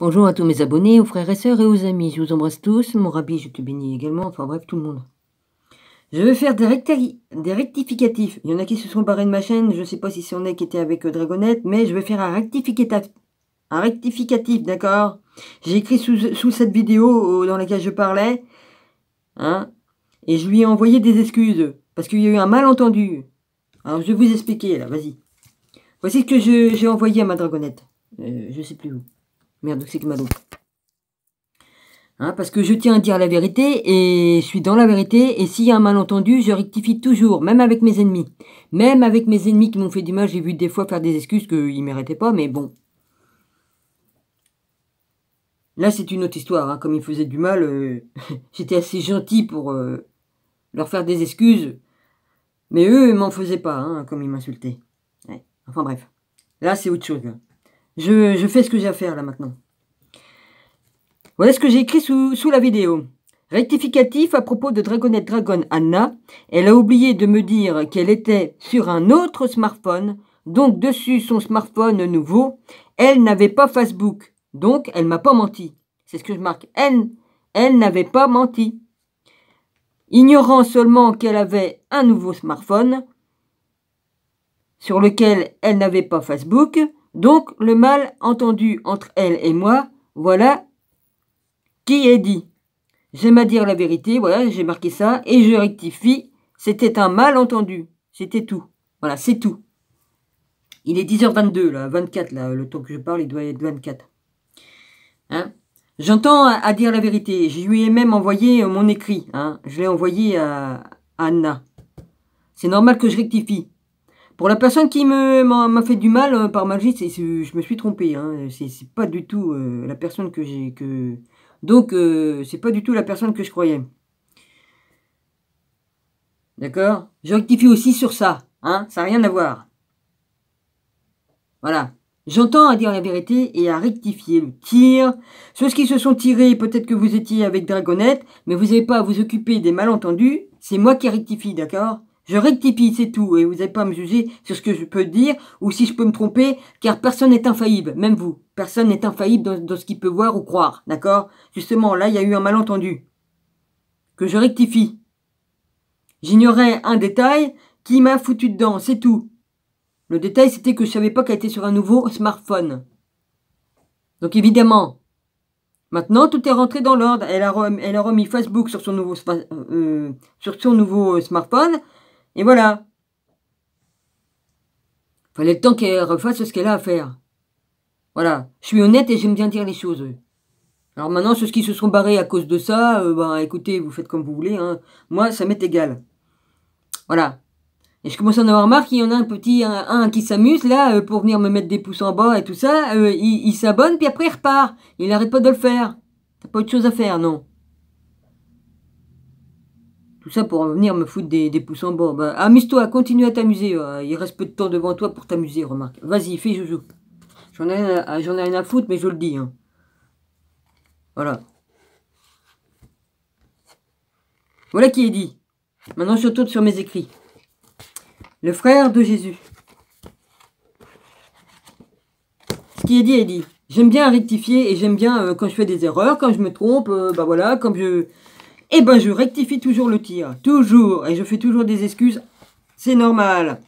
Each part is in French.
Bonjour à tous mes abonnés, aux frères et sœurs et aux amis. Je vous embrasse tous. Mon rabbi, je te bénis également. Enfin bref, tout le monde. Je vais faire des rectificatifs. Il y en a qui se sont barrés de ma chaîne. Je ne sais pas si c'est on est qui était avec Dragonette, mais je vais faire un rectificatif, d'accord? J'ai écrit sous cette vidéo dans laquelle je parlais, hein, et je lui ai envoyé des excuses parce qu'il y a eu un malentendu. Alors je vais vous expliquer là, vas-y. Voici ce que j'ai envoyé à ma Dragonette. Je sais plus où. Merde, c'est que ma d'autre. Hein, parce que je tiens à dire la vérité et je suis dans la vérité. Et s'il y a un malentendu, je rectifie toujours, même avec mes ennemis. Même avec mes ennemis qui m'ont fait du mal, j'ai vu des fois faire des excuses qu'ils ne méritaient pas, mais bon. Là, c'est une autre histoire. Hein. Comme ils faisaient du mal, j'étais assez gentil pour leur faire des excuses. Mais eux, ils m'en faisaient pas, hein, comme ils m'insultaient. Ouais. Enfin bref. Là, c'est autre chose. Là. Je fais ce que j'ai à faire là maintenant. Voilà ce que j'ai écrit sous la vidéo. Rectificatif à propos de Dragonette Dragon Anna. Elle a oublié de me dire qu'elle était sur un autre smartphone. Donc dessus son smartphone nouveau. Elle n'avait pas Facebook. Donc elle m'a pas menti. C'est ce que je marque. Elle n'avait pas menti. Ignorant seulement qu'elle avait un nouveau smartphone sur lequel elle n'avait pas Facebook. Donc le malentendu entre elle et moi, voilà qui est dit. J'aime à dire la vérité, voilà, j'ai marqué ça, et je rectifie, c'était un malentendu, c'était tout. Voilà, c'est tout. Il est 10h22, là, 24, là, le temps que je parle, il doit être 24. Hein? J'entends à dire la vérité, je lui ai même envoyé mon écrit, hein, je l'ai envoyé à Anna. C'est normal que je rectifie. Pour la personne qui m'a fait du mal par magie, je me suis trompé, hein, c'est pas du tout la personne que j'ai... Donc, c'est pas du tout la personne que je croyais. D'accord? Je rectifie aussi sur ça. Hein? Ça n'a rien à voir. Voilà. J'entends à dire la vérité et à rectifier le tir. Ceux qui se sont tirés, peut-être que vous étiez avec Dragonette, mais vous n'avez pas à vous occuper des malentendus. C'est moi qui rectifie, d'accord? Je rectifie, c'est tout. Et vous n'avez pas à me juger sur ce que je peux dire ou si je peux me tromper, car personne n'est infaillible, même vous. Personne n'est infaillible dans ce qu'il peut voir ou croire, d'accord? Justement, là, il y a eu un malentendu que je rectifie. J'ignorais un détail qui m'a foutu dedans, c'est tout. Le détail, c'était que je ne savais pas qu'elle était sur un nouveau smartphone. Donc évidemment, maintenant, tout est rentré dans l'ordre. Elle a remis Facebook sur son nouveau smartphone. Et voilà. Fallait le temps qu'elle refasse ce qu'elle a à faire. Voilà. Je suis honnête et j'aime bien dire les choses. Alors maintenant, ceux qui se sont barrés à cause de ça, écoutez, vous faites comme vous voulez. Hein. Moi, ça m'est égal. Voilà. Et je commence à en avoir marre qu'il y en a un qui s'amuse là pour venir me mettre des pouces en bas et tout ça. Il s'abonne puis après il repart. Il n'arrête pas de le faire. T'as pas autre chose à faire, non? Tout ça pour venir me foutre des pouces en bas. Bah, amuse-toi, continue à t'amuser. Il reste peu de temps devant toi pour t'amuser, remarque. Vas-y, fais joujou. J'en ai rien à foutre, mais je le dis. Hein. Voilà. Voilà qui est dit. Maintenant je retourne sur mes écrits. Le frère de Jésus. Ce qui est dit. J'aime bien rectifier et j'aime bien quand je fais des erreurs, quand je me trompe, voilà, comme je... je rectifie toujours le tir. Toujours. Et je fais toujours des excuses. C'est normal.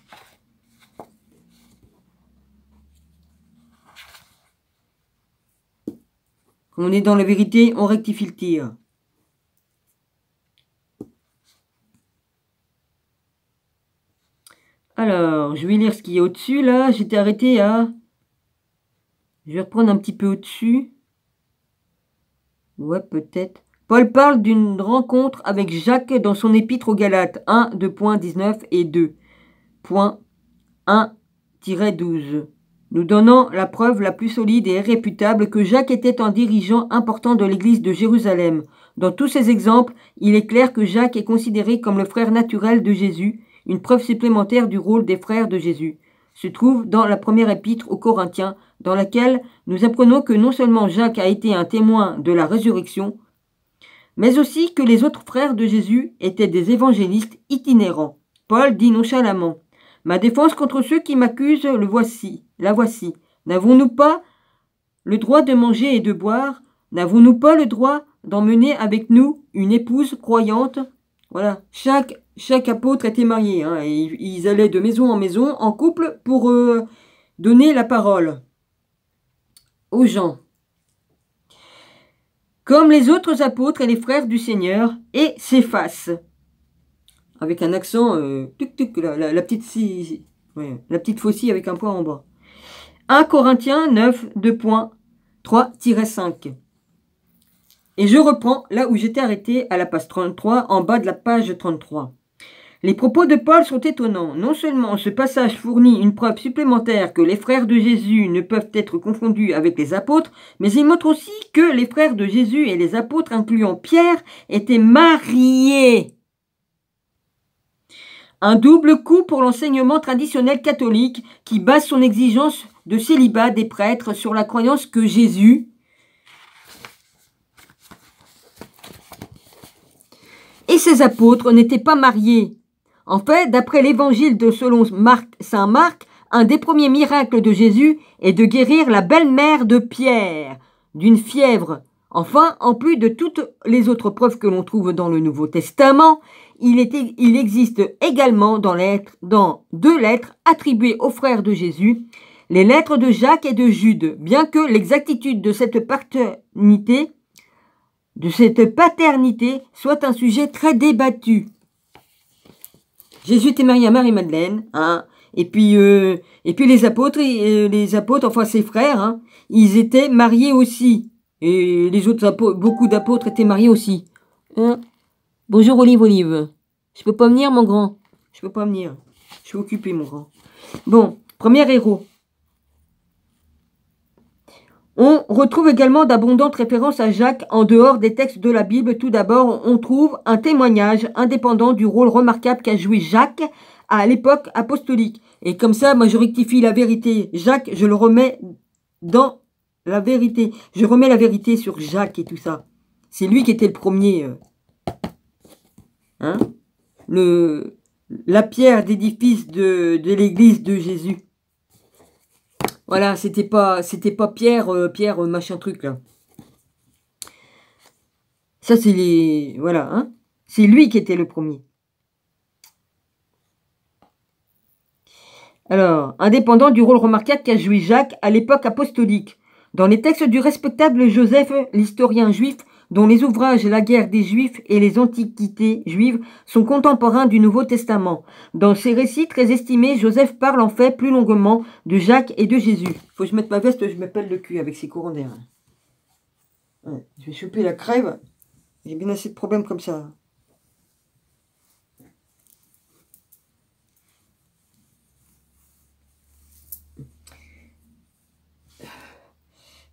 Quand on est dans la vérité, on rectifie le tir. Alors, je vais lire ce qu'il y a au-dessus, là. J'étais arrêté à... Je vais reprendre un petit peu au-dessus. Ouais, peut-être. Paul parle d'une rencontre avec Jacques dans son épître aux Galates 1, 2.19 et 2.1-12. Nous donnant la preuve la plus solide et irréfutable que Jacques était un dirigeant important de l'église de Jérusalem. Dans tous ces exemples, il est clair que Jacques est considéré comme le frère naturel de Jésus, une preuve supplémentaire du rôle des frères de Jésus. Se trouve dans la première épître aux Corinthiens, dans laquelle nous apprenons que non seulement Jacques a été un témoin de la résurrection, mais aussi que les autres frères de Jésus étaient des évangélistes itinérants. Paul dit nonchalamment: « Ma défense contre ceux qui m'accusent, la voici. N'avons-nous pas le droit de manger et de boire? N'avons-nous pas le droit d'emmener avec nous une épouse croyante? Voilà, chaque apôtre était marié, hein, et ils allaient de maison en maison, en couple, pour donner la parole aux gens. Comme les autres apôtres et les frères du Seigneur, et s'effacent. Avec un accent, la petite faucille avec un point en bas. 1 Corinthiens 9, 2.3-5. Et je reprends là où j'étais arrêté à la page 33, en bas de la page 33. Les propos de Paul sont étonnants. Non seulement ce passage fournit une preuve supplémentaire que les frères de Jésus ne peuvent être confondus avec les apôtres, mais il montre aussi que les frères de Jésus et les apôtres, incluant Pierre, étaient mariés. Un double coup pour l'enseignement traditionnel catholique qui base son exigence de célibat des prêtres sur la croyance que Jésus et ses apôtres n'étaient pas mariés. En fait, d'après l'évangile de selon saint Marc, un des premiers miracles de Jésus est de guérir la belle-mère de Pierre d'une fièvre. Enfin, en plus de toutes les autres preuves que l'on trouve dans le Nouveau Testament, il existe également dans 2 lettres attribuées aux frères de Jésus, les lettres de Jacques et de Jude, bien que l'exactitude de cette paternité soit un sujet très débattu. Jésus était marié à Marie-Madeleine, hein, et puis les apôtres, enfin ses frères, hein, ils étaient mariés aussi. Et les autres apôtres, beaucoup d'apôtres étaient mariés aussi. Hein? Bonjour Olive. Je peux pas venir, mon grand? Je peux pas venir. Je suis occupé, mon grand. Bon, premier héros. On retrouve également d'abondantes références à Jacques en dehors des textes de la Bible. Tout d'abord, on trouve un témoignage indépendant du rôle remarquable qu'a joué Jacques à l'époque apostolique. Et comme ça, moi je rectifie la vérité. Jacques, je le remets dans la vérité. Je remets la vérité sur Jacques et tout ça. C'est lui qui était le premier. Hein, la pierre d'édifice de l'église de Jésus. Voilà, c'était pas Pierre machin truc là. Ça c'est les, voilà, hein. C'est lui qui était le premier. Alors, indépendant du rôle remarquable qu'a joué Jacques à l'époque apostolique. Dans les textes du respectable Joseph, l'historien juif, dont les ouvrages La guerre des Juifs et les Antiquités juives sont contemporains du Nouveau Testament. Dans ces récits très estimés, Joseph parle en fait plus longuement de Jacques et de Jésus. Faut que je mette ma veste, je me pèle le cul avec ces courants d'air. Ouais, je vais choper la crève. J'ai bien assez de problèmes comme ça.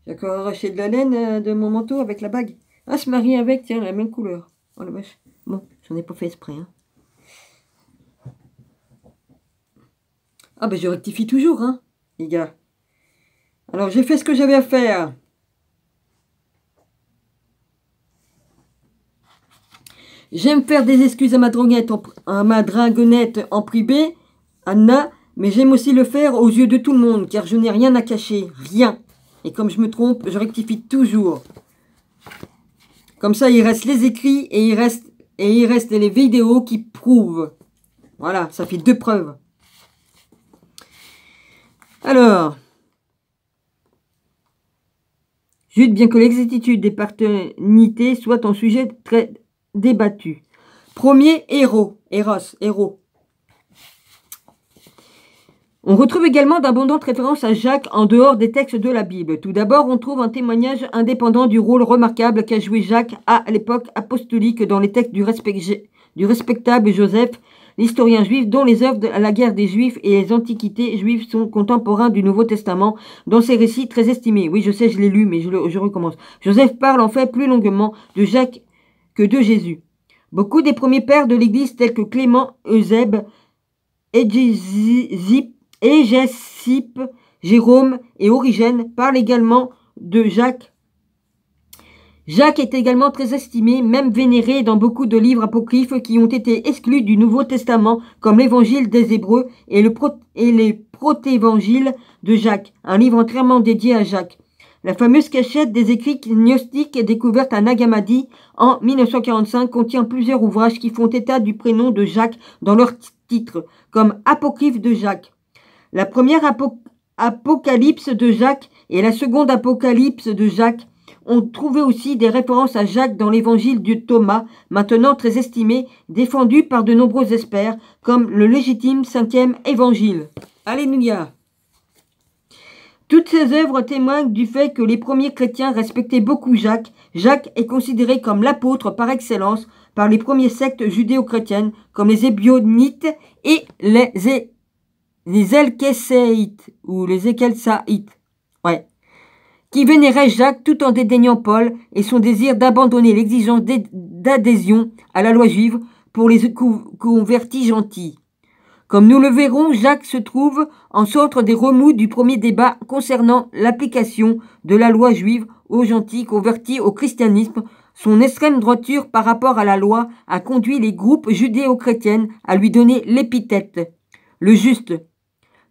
J'ai encore arraché de la laine de mon manteau avec la bague. Ah, se marie avec, tiens, la même couleur. Oh la vache. Bon, j'en ai pas fait exprès. Hein. Ah ben je rectifie toujours, hein, les gars. Alors j'ai fait ce que j'avais à faire. J'aime faire des excuses à ma dragonette en privé, Anna, mais j'aime aussi le faire aux yeux de tout le monde, car je n'ai rien à cacher, rien. Et comme je me trompe, je rectifie toujours. Comme ça, il reste les écrits et il reste les vidéos qui prouvent. Voilà, ça fait 2 preuves. Alors, Jude, bien que l'exactitude des paternités soit un sujet très débattu. Premier héros. On retrouve également d'abondantes références à Jacques en dehors des textes de la Bible. Tout d'abord, on trouve un témoignage indépendant du rôle remarquable qu'a joué Jacques à l'époque apostolique dans les textes du respectable Joseph, l'historien juif, dont les œuvres de la guerre des Juifs et les Antiquités juives sont contemporains du Nouveau Testament, dans ces récits très estimés. Oui, je sais, je l'ai lu, mais je recommence. Joseph parle en fait plus longuement de Jacques que de Jésus. Beaucoup des premiers pères de l'Église, tels que Clément, Eusèbe, Hégésippe, Jérôme et Origène, parlent également de Jacques. Jacques est également très estimé, même vénéré dans beaucoup de livres apocryphes qui ont été exclus du Nouveau Testament, comme l'Évangile des Hébreux et les protévangiles de Jacques, un livre entièrement dédié à Jacques. La fameuse cachette des écrits gnostiques découverte à Nag Hammadi en 1945 contient plusieurs ouvrages qui font état du prénom de Jacques dans leur titre, comme Apocryphe de Jacques. La première Apocalypse de Jacques et la seconde Apocalypse de Jacques ont trouvé aussi des références à Jacques dans l'évangile de Thomas, maintenant très estimé, défendu par de nombreux experts, comme le légitime 5e évangile. Alléluia! Toutes ces œuvres témoignent du fait que les premiers chrétiens respectaient beaucoup Jacques. Jacques est considéré comme l'apôtre par excellence par les premières sectes judéo-chrétiennes, comme les Ébionites et les Elkesséites, ou les Ekelsaïtes, qui vénéraient Jacques tout en dédaignant Paul et son désir d'abandonner l'exigence d'adhésion à la loi juive pour les convertis gentils. Comme nous le verrons, Jacques se trouve en centre des remous du premier débat concernant l'application de la loi juive aux gentils convertis au christianisme. Son extrême droiture par rapport à la loi a conduit les groupes judéo-chrétiens à lui donner l'épithète, le juste.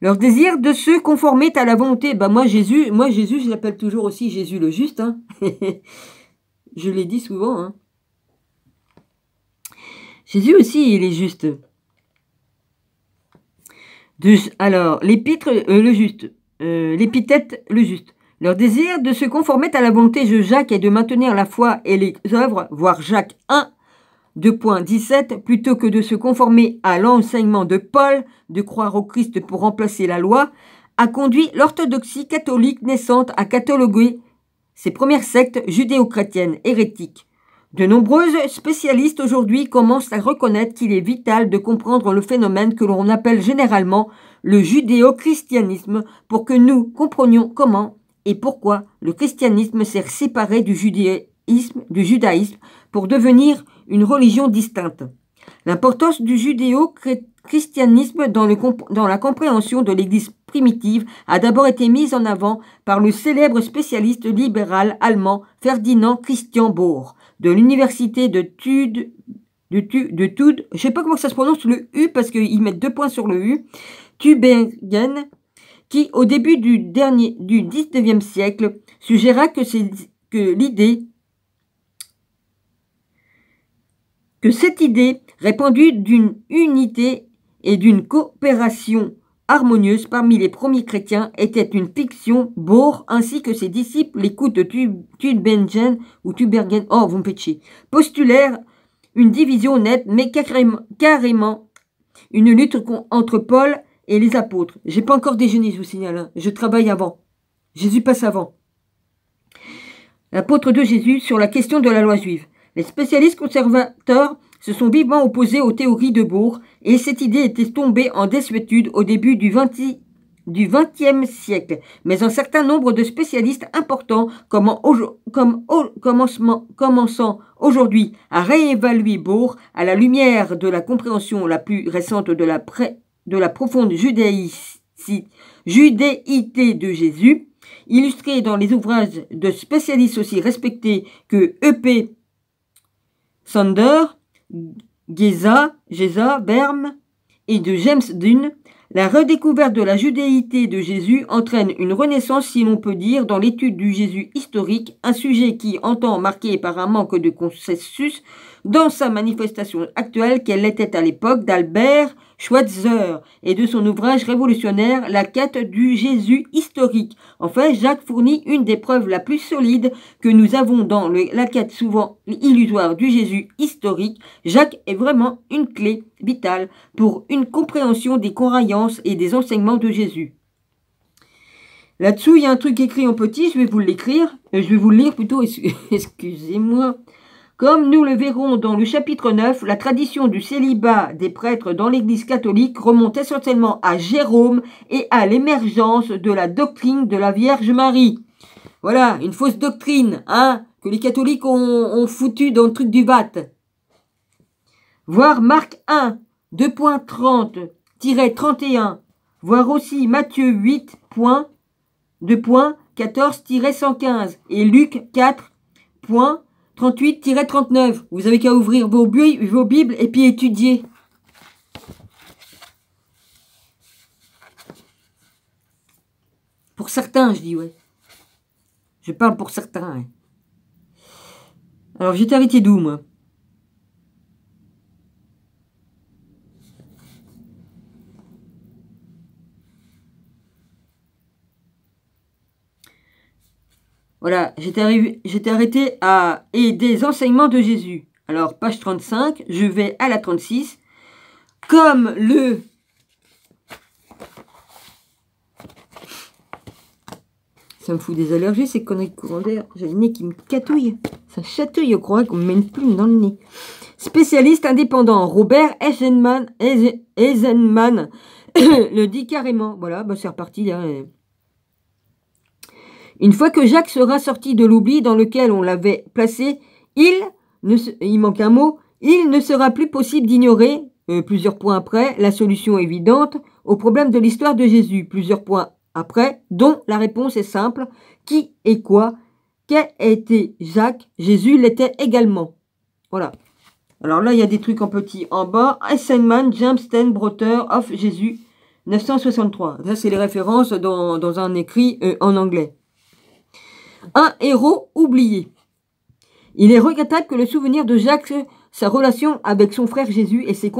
Leur désir de se conformer à la volonté, moi Jésus, je l'appelle toujours aussi Jésus le juste, hein. Je l'ai dit souvent, hein. Jésus aussi, il est juste. Alors, l'épithète, le juste. Leur désir de se conformer à la volonté de Jacques et de maintenir la foi et les œuvres, voir Jacques 1, 2.17, plutôt que de se conformer à l'enseignement de Paul, de croire au Christ pour remplacer la loi, a conduit l'orthodoxie catholique naissante à cataloguer ses premières sectes judéo-chrétiennes hérétiques. De nombreux spécialistes aujourd'hui commencent à reconnaître qu'il est vital de comprendre le phénomène que l'on appelle généralement le judéo-christianisme pour que nous comprenions comment et pourquoi le christianisme s'est séparé du judaïsme pour devenir une religion distincte. L'importance du judéo-christianisme dans la compréhension de l'Église primitive a d'abord été mise en avant par le célèbre spécialiste libéral allemand Ferdinand Christian Bohr de l'université de Tude, je ne sais pas comment ça se prononce le U parce qu'ils mettent 2 points sur le U, Tübingen, qui au début du 19e siècle suggéra que cette idée répandue d'une unité et d'une coopération harmonieuse parmi les premiers chrétiens était une fiction. Bohr ainsi que ses disciples, l'écoute de Tübingen ou Tübingen, vous me faites chier, postulèrent une division nette, mais carrément une lutte entre Paul et les apôtres. J'ai pas encore déjeuné, je vous signale, hein. Je travaille avant. Jésus passe avant. L'apôtre de Jésus sur la question de la loi juive. Les spécialistes conservateurs se sont vivement opposés aux théories de Bohr et cette idée était tombée en désuétude au début du XXe siècle. Mais un certain nombre de spécialistes importants commençant aujourd'hui à réévaluer Bohr à la lumière de la compréhension la plus récente de la profonde judéité de Jésus, illustrée dans les ouvrages de spécialistes aussi respectés que E.P. Sander, Geza, Berm et de James Dunn, la redécouverte de la judéité de Jésus entraîne une renaissance, si l'on peut dire, dans l'étude du Jésus historique, un sujet qui entend marqué par un manque de consensus dans sa manifestation actuelle qu'elle était à l'époque d'Albert Schweitzer et de son ouvrage révolutionnaire La quête du Jésus historique. Enfin, Jacques fournit une des preuves la plus solides que nous avons dans la quête souvent illusoire du Jésus historique. Jacques est vraiment une clé vitale pour une compréhension des croyances et des enseignements de Jésus. Là-dessous, il y a un truc écrit en petit, je vais vous l'écrire, je vais vous le lire plutôt, excusez-moi. Comme nous le verrons dans le chapitre 9, la tradition du célibat des prêtres dans l'Église catholique remonte essentiellement à Jérôme et à l'émergence de la doctrine de la Vierge Marie. Voilà, une fausse doctrine, hein, que les catholiques ont foutu dans le truc du VAT. Voir Marc 1, 2.30-31, voir aussi Matthieu 8, 2.14-115 et Luc 4, 38-39. Vous avez qu'à ouvrir vos Bibles et puis étudier. Pour certains, je dis, ouais. Je parle pour certains. Hein. Alors, j'étais arrêté d'où, moi? Voilà, j'étais arrêté à « Et des enseignements de Jésus ». Alors, page 35, je vais à la 36. Comme le... Ça me fout des allergies, ces conneries de courant d'air. J'ai le nez qui me catouille. Ça chatouille, je crois qu'on me met une plume dans le nez. Spécialiste indépendant, Robert Eisenman le dit carrément. Voilà, bah c'est reparti là. Une fois que Jacques sera sorti de l'oubli dans lequel on l'avait placé, il manque un mot, il ne sera plus possible d'ignorer, plusieurs points après, la solution évidente au problème de l'histoire de Jésus. Plusieurs points après, dont la réponse est simple. Qui et quoi? Qu'a été Jacques? Jésus l'était également. Voilà. Alors là, il y a des trucs en petit en bas. Eisenman, James Ten Brother of Jésus, 963. Ça, c'est les références dans un écrit en anglais. Un héros oublié. Il est regrettable que le souvenir de Jacques, sa relation avec son frère Jésus et ses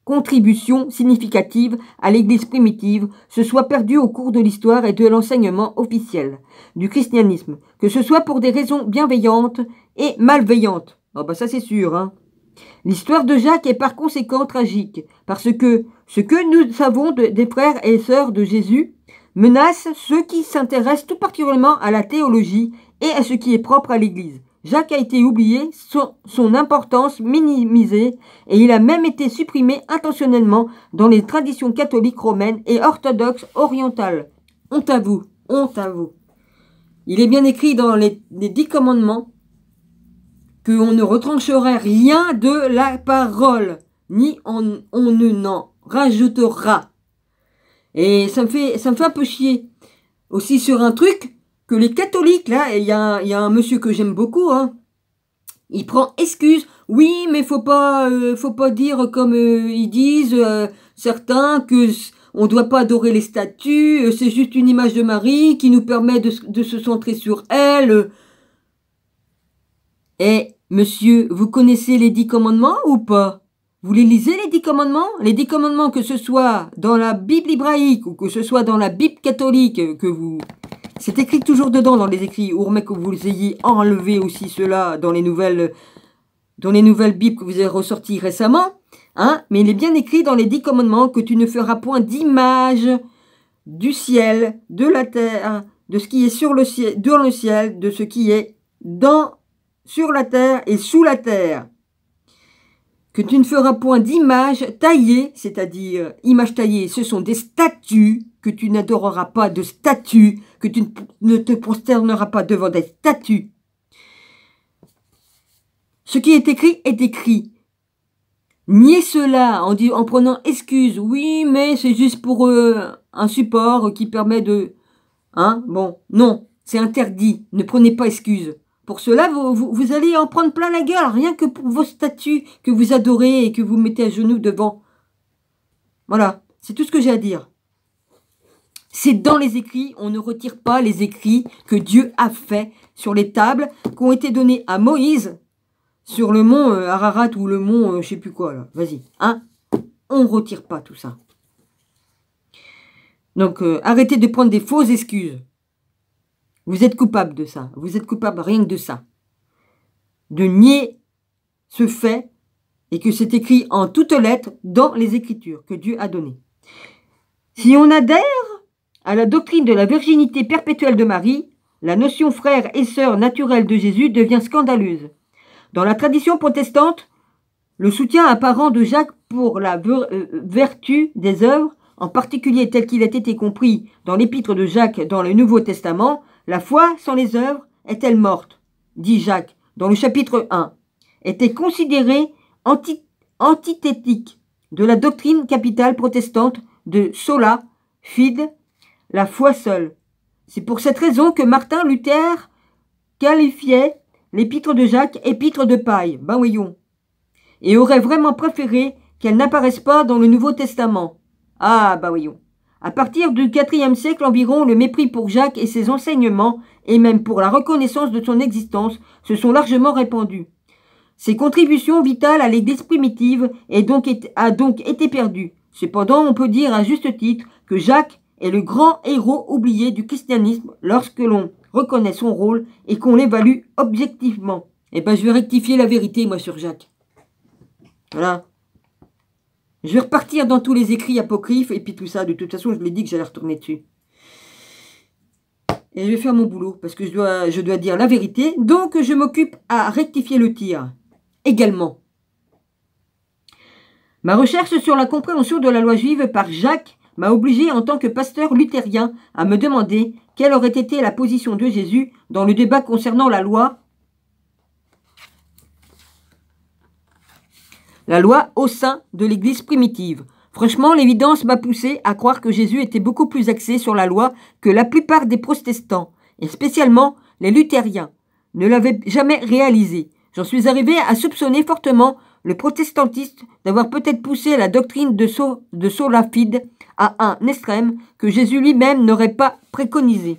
contributions significatives à l'Église primitive se soit perdu au cours de l'histoire et de l'enseignement officiel du christianisme, que ce soit pour des raisons bienveillantes et malveillantes. Oh bah ça c'est sûr, hein. L'histoire de Jacques est par conséquent tragique, parce que ce que nous savons des frères et sœurs de Jésus menace ceux qui s'intéressent tout particulièrement à la théologie et à ce qui est propre à l'Église. Jacques a été oublié, son importance minimisée, et il a même été supprimé intentionnellement dans les traditions catholiques romaines et orthodoxes orientales. Honte à vous, honte à vous. Il est bien écrit dans les 10 commandements qu'on ne retrancherait rien de la parole, ni on ne n'en rajoutera. Et ça me fait un peu chier. Aussi sur un truc que les catholiques, là, il y a un monsieur que j'aime beaucoup, hein, il prend excuse. Oui, mais faut pas dire comme ils disent certains que on doit pas adorer les statues, c'est juste une image de Marie qui nous permet de se centrer sur elle. Eh, monsieur, vous connaissez les 10 commandements ou pas? Vous les lisez, les 10 commandements? Les 10 commandements, que ce soit dans la Bible hébraïque ou que ce soit dans la Bible catholique, c'est écrit toujours dedans dans les écrits, ou que vous ayez enlevé aussi cela dans les nouvelles Bibles que vous avez ressorties récemment, hein? Mais il est bien écrit dans les 10 commandements que tu ne feras point d'image du ciel, de la terre, de ce qui est sur le ciel, dans le ciel, de ce qui est sur la terre et sous la terre. Que tu ne feras point d'image taillée, c'est-à-dire image taillée, ce sont des statues, que tu n'adoreras pas de statues, que tu ne te prosterneras pas devant des statues. Ce qui est écrit est écrit. Niez cela en prenant excuse. Oui, mais c'est juste pour un support qui permet de... Hein? Bon, non, c'est interdit. Ne prenez pas excuse. Pour cela, vous allez en prendre plein la gueule, rien que pour vos statues que vous adorez et que vous mettez à genoux devant. Voilà, c'est tout ce que j'ai à dire. C'est dans les écrits, on ne retire pas les écrits que Dieu a fait sur les tables qui ont été donnés à Moïse sur le mont Ararat ou le mont je sais plus quoi là. Vas-y, hein? On ne retire pas tout ça. Donc arrêtez de prendre des fausses excuses. Vous êtes coupable de ça. Vous êtes coupable rien que de ça. De nier ce fait et que c'est écrit en toutes lettres dans les Écritures que Dieu a données. Si on adhère à la doctrine de la virginité perpétuelle de Marie, la notion frère et sœur naturelle de Jésus devient scandaleuse. Dans la tradition protestante, le soutien apparent de Jacques pour la vertu des œuvres, en particulier tel qu'il a été compris dans l'épître de Jacques dans le Nouveau Testament, la foi sans les œuvres est-elle morte, dit Jacques dans le chapitre 1, était considérée antithétique de la doctrine capitale protestante de sola fide, la foi seule. C'est pour cette raison que Martin Luther qualifiait l'épître de Jacques épître de paille, ben voyons, et aurait vraiment préféré qu'elle n'apparaisse pas dans le Nouveau Testament. Ah, ben voyons. À partir du IVe siècle environ, le mépris pour Jacques et ses enseignements, et même pour la reconnaissance de son existence, se sont largement répandus. Ses contributions vitales à l'Église primitive a donc été perdues. Cependant, on peut dire à juste titre que Jacques est le grand héros oublié du christianisme lorsque l'on reconnaît son rôle et qu'on l'évalue objectivement. Eh ben, je vais rectifier la vérité, moi, sur Jacques. Voilà. Je vais repartir dans tous les écrits apocryphes et puis tout ça. De toute façon, je l'ai dit que j'allais retourner dessus. Et je vais faire mon boulot parce que je dois dire la vérité. Donc, je m'occupe à rectifier le tir également. Ma recherche sur la compréhension de la loi juive par Jacques m'a obligé en tant que pasteur luthérien à me demander quelle aurait été la position de Jésus dans le débat concernant la loi au sein de l'Église primitive. Franchement, l'évidence m'a poussé à croire que Jésus était beaucoup plus axé sur la loi que la plupart des protestants, et spécialement les luthériens, ne l'avaient jamais réalisé. J'en suis arrivé à soupçonner fortement le protestantisme d'avoir peut-être poussé la doctrine de sola fide à un extrême que Jésus lui-même n'aurait pas préconisé.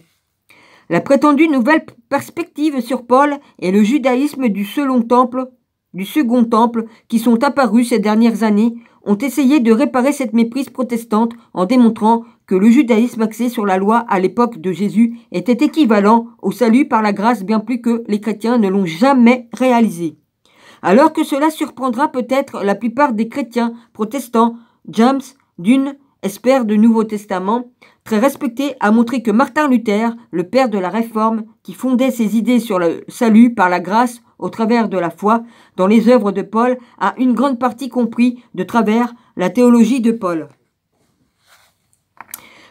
La prétendue nouvelle perspective sur Paul et le judaïsme du second temple qui sont apparus ces dernières années ont essayé de réparer cette méprise protestante en démontrant que le judaïsme axé sur la loi à l'époque de Jésus était équivalent au salut par la grâce bien plus que les chrétiens ne l'ont jamais réalisé. Alors que cela surprendra peut-être la plupart des chrétiens protestants, James Dunn, expert du Nouveau Testament, très respecté, a montré que Martin Luther, le père de la Réforme, qui fondait ses idées sur le salut par la grâce au travers de la foi dans les œuvres de Paul, a une grande partie compris de travers la théologie de Paul.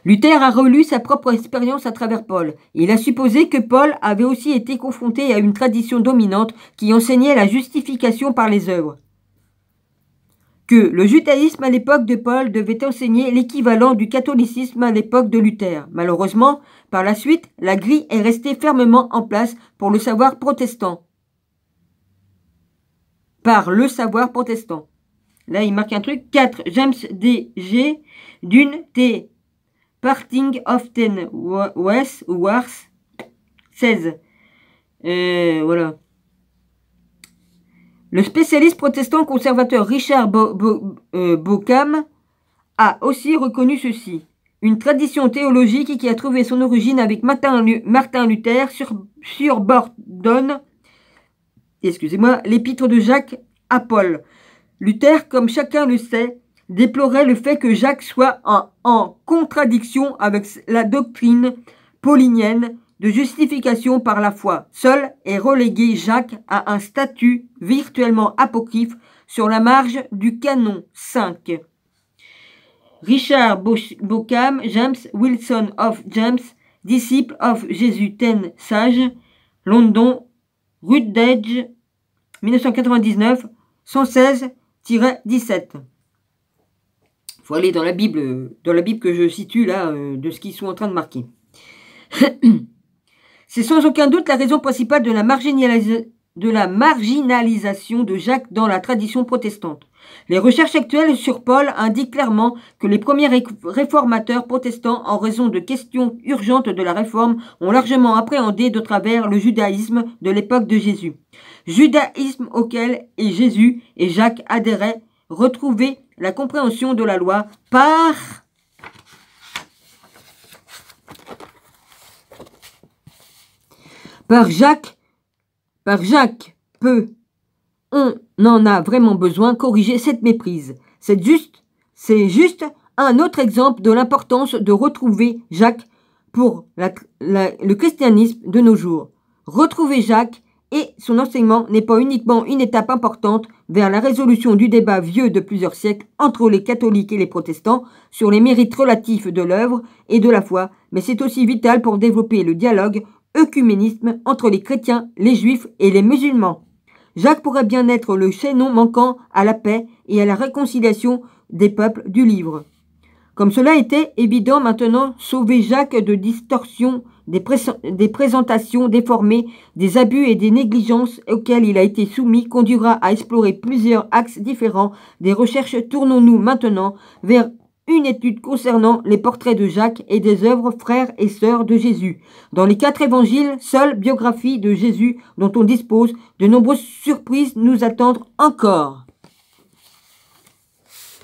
Luther a relu sa propre expérience à travers Paul. Il a supposé que Paul avait aussi été confronté à une tradition dominante qui enseignait la justification par les œuvres. Que le judaïsme à l'époque de Paul devait enseigner l'équivalent du catholicisme à l'époque de Luther. Malheureusement, par la suite, la grille est restée fermement en place pour le savoir protestant. Là, il marque un truc. 4. James D.G. Dunn T. Parting of ten Wars 16. Voilà. Le spécialiste protestant conservateur Richard Bauckham a aussi reconnu ceci. Une tradition théologique qui a trouvé son origine avec Martin Luther subordonne l'épître de Jacques à Paul. Luther, comme chacun le sait, déplorait le fait que Jacques soit en contradiction avec la doctrine paulinienne de justification par la foi. Seul est relégué Jacques à un statut virtuellement apocryphe sur la marge du canon 5. Richard Bauckham, James Wilson of James, disciple of Jésus 10 Sage, London, Rutledge, 1999, 116-17. Faut aller dans la Bible que je situe là, de ce qu'ils sont en train de marquer. C'est sans aucun doute la raison principale de la marginalisation de Jacques dans la tradition protestante. Les recherches actuelles sur Paul indiquent clairement que les premiers réformateurs protestants, en raison de questions urgentes de la réforme, ont largement appréhendé de travers le judaïsme de l'époque de Jésus. Judaïsme auquel Jésus et Jacques adhéraient, retrouver la compréhension de la loi par Jacques peut, on en a vraiment besoin, corriger cette méprise. C'est juste un autre exemple de l'importance de retrouver Jacques pour le christianisme de nos jours. Retrouver Jacques et son enseignement n'est pas uniquement une étape importante vers la résolution du débat vieux de plusieurs siècles entre les catholiques et les protestants sur les mérites relatifs de l'œuvre et de la foi, mais c'est aussi vital pour développer le dialogue œcuménisme entre les chrétiens, les juifs et les musulmans. Jacques pourrait bien être le chaînon manquant à la paix et à la réconciliation des peuples du livre. Comme cela était évident maintenant, sauver Jacques de distorsions, des présentations déformées, des abus et des négligences auxquels il a été soumis conduira à explorer plusieurs axes différents des recherches. Tournons-nous maintenant vers une étude concernant les portraits de Jacques et des œuvres frères et sœurs de Jésus. Dans les 4 évangiles, seule biographie de Jésus dont on dispose, de nombreuses surprises nous attendent encore.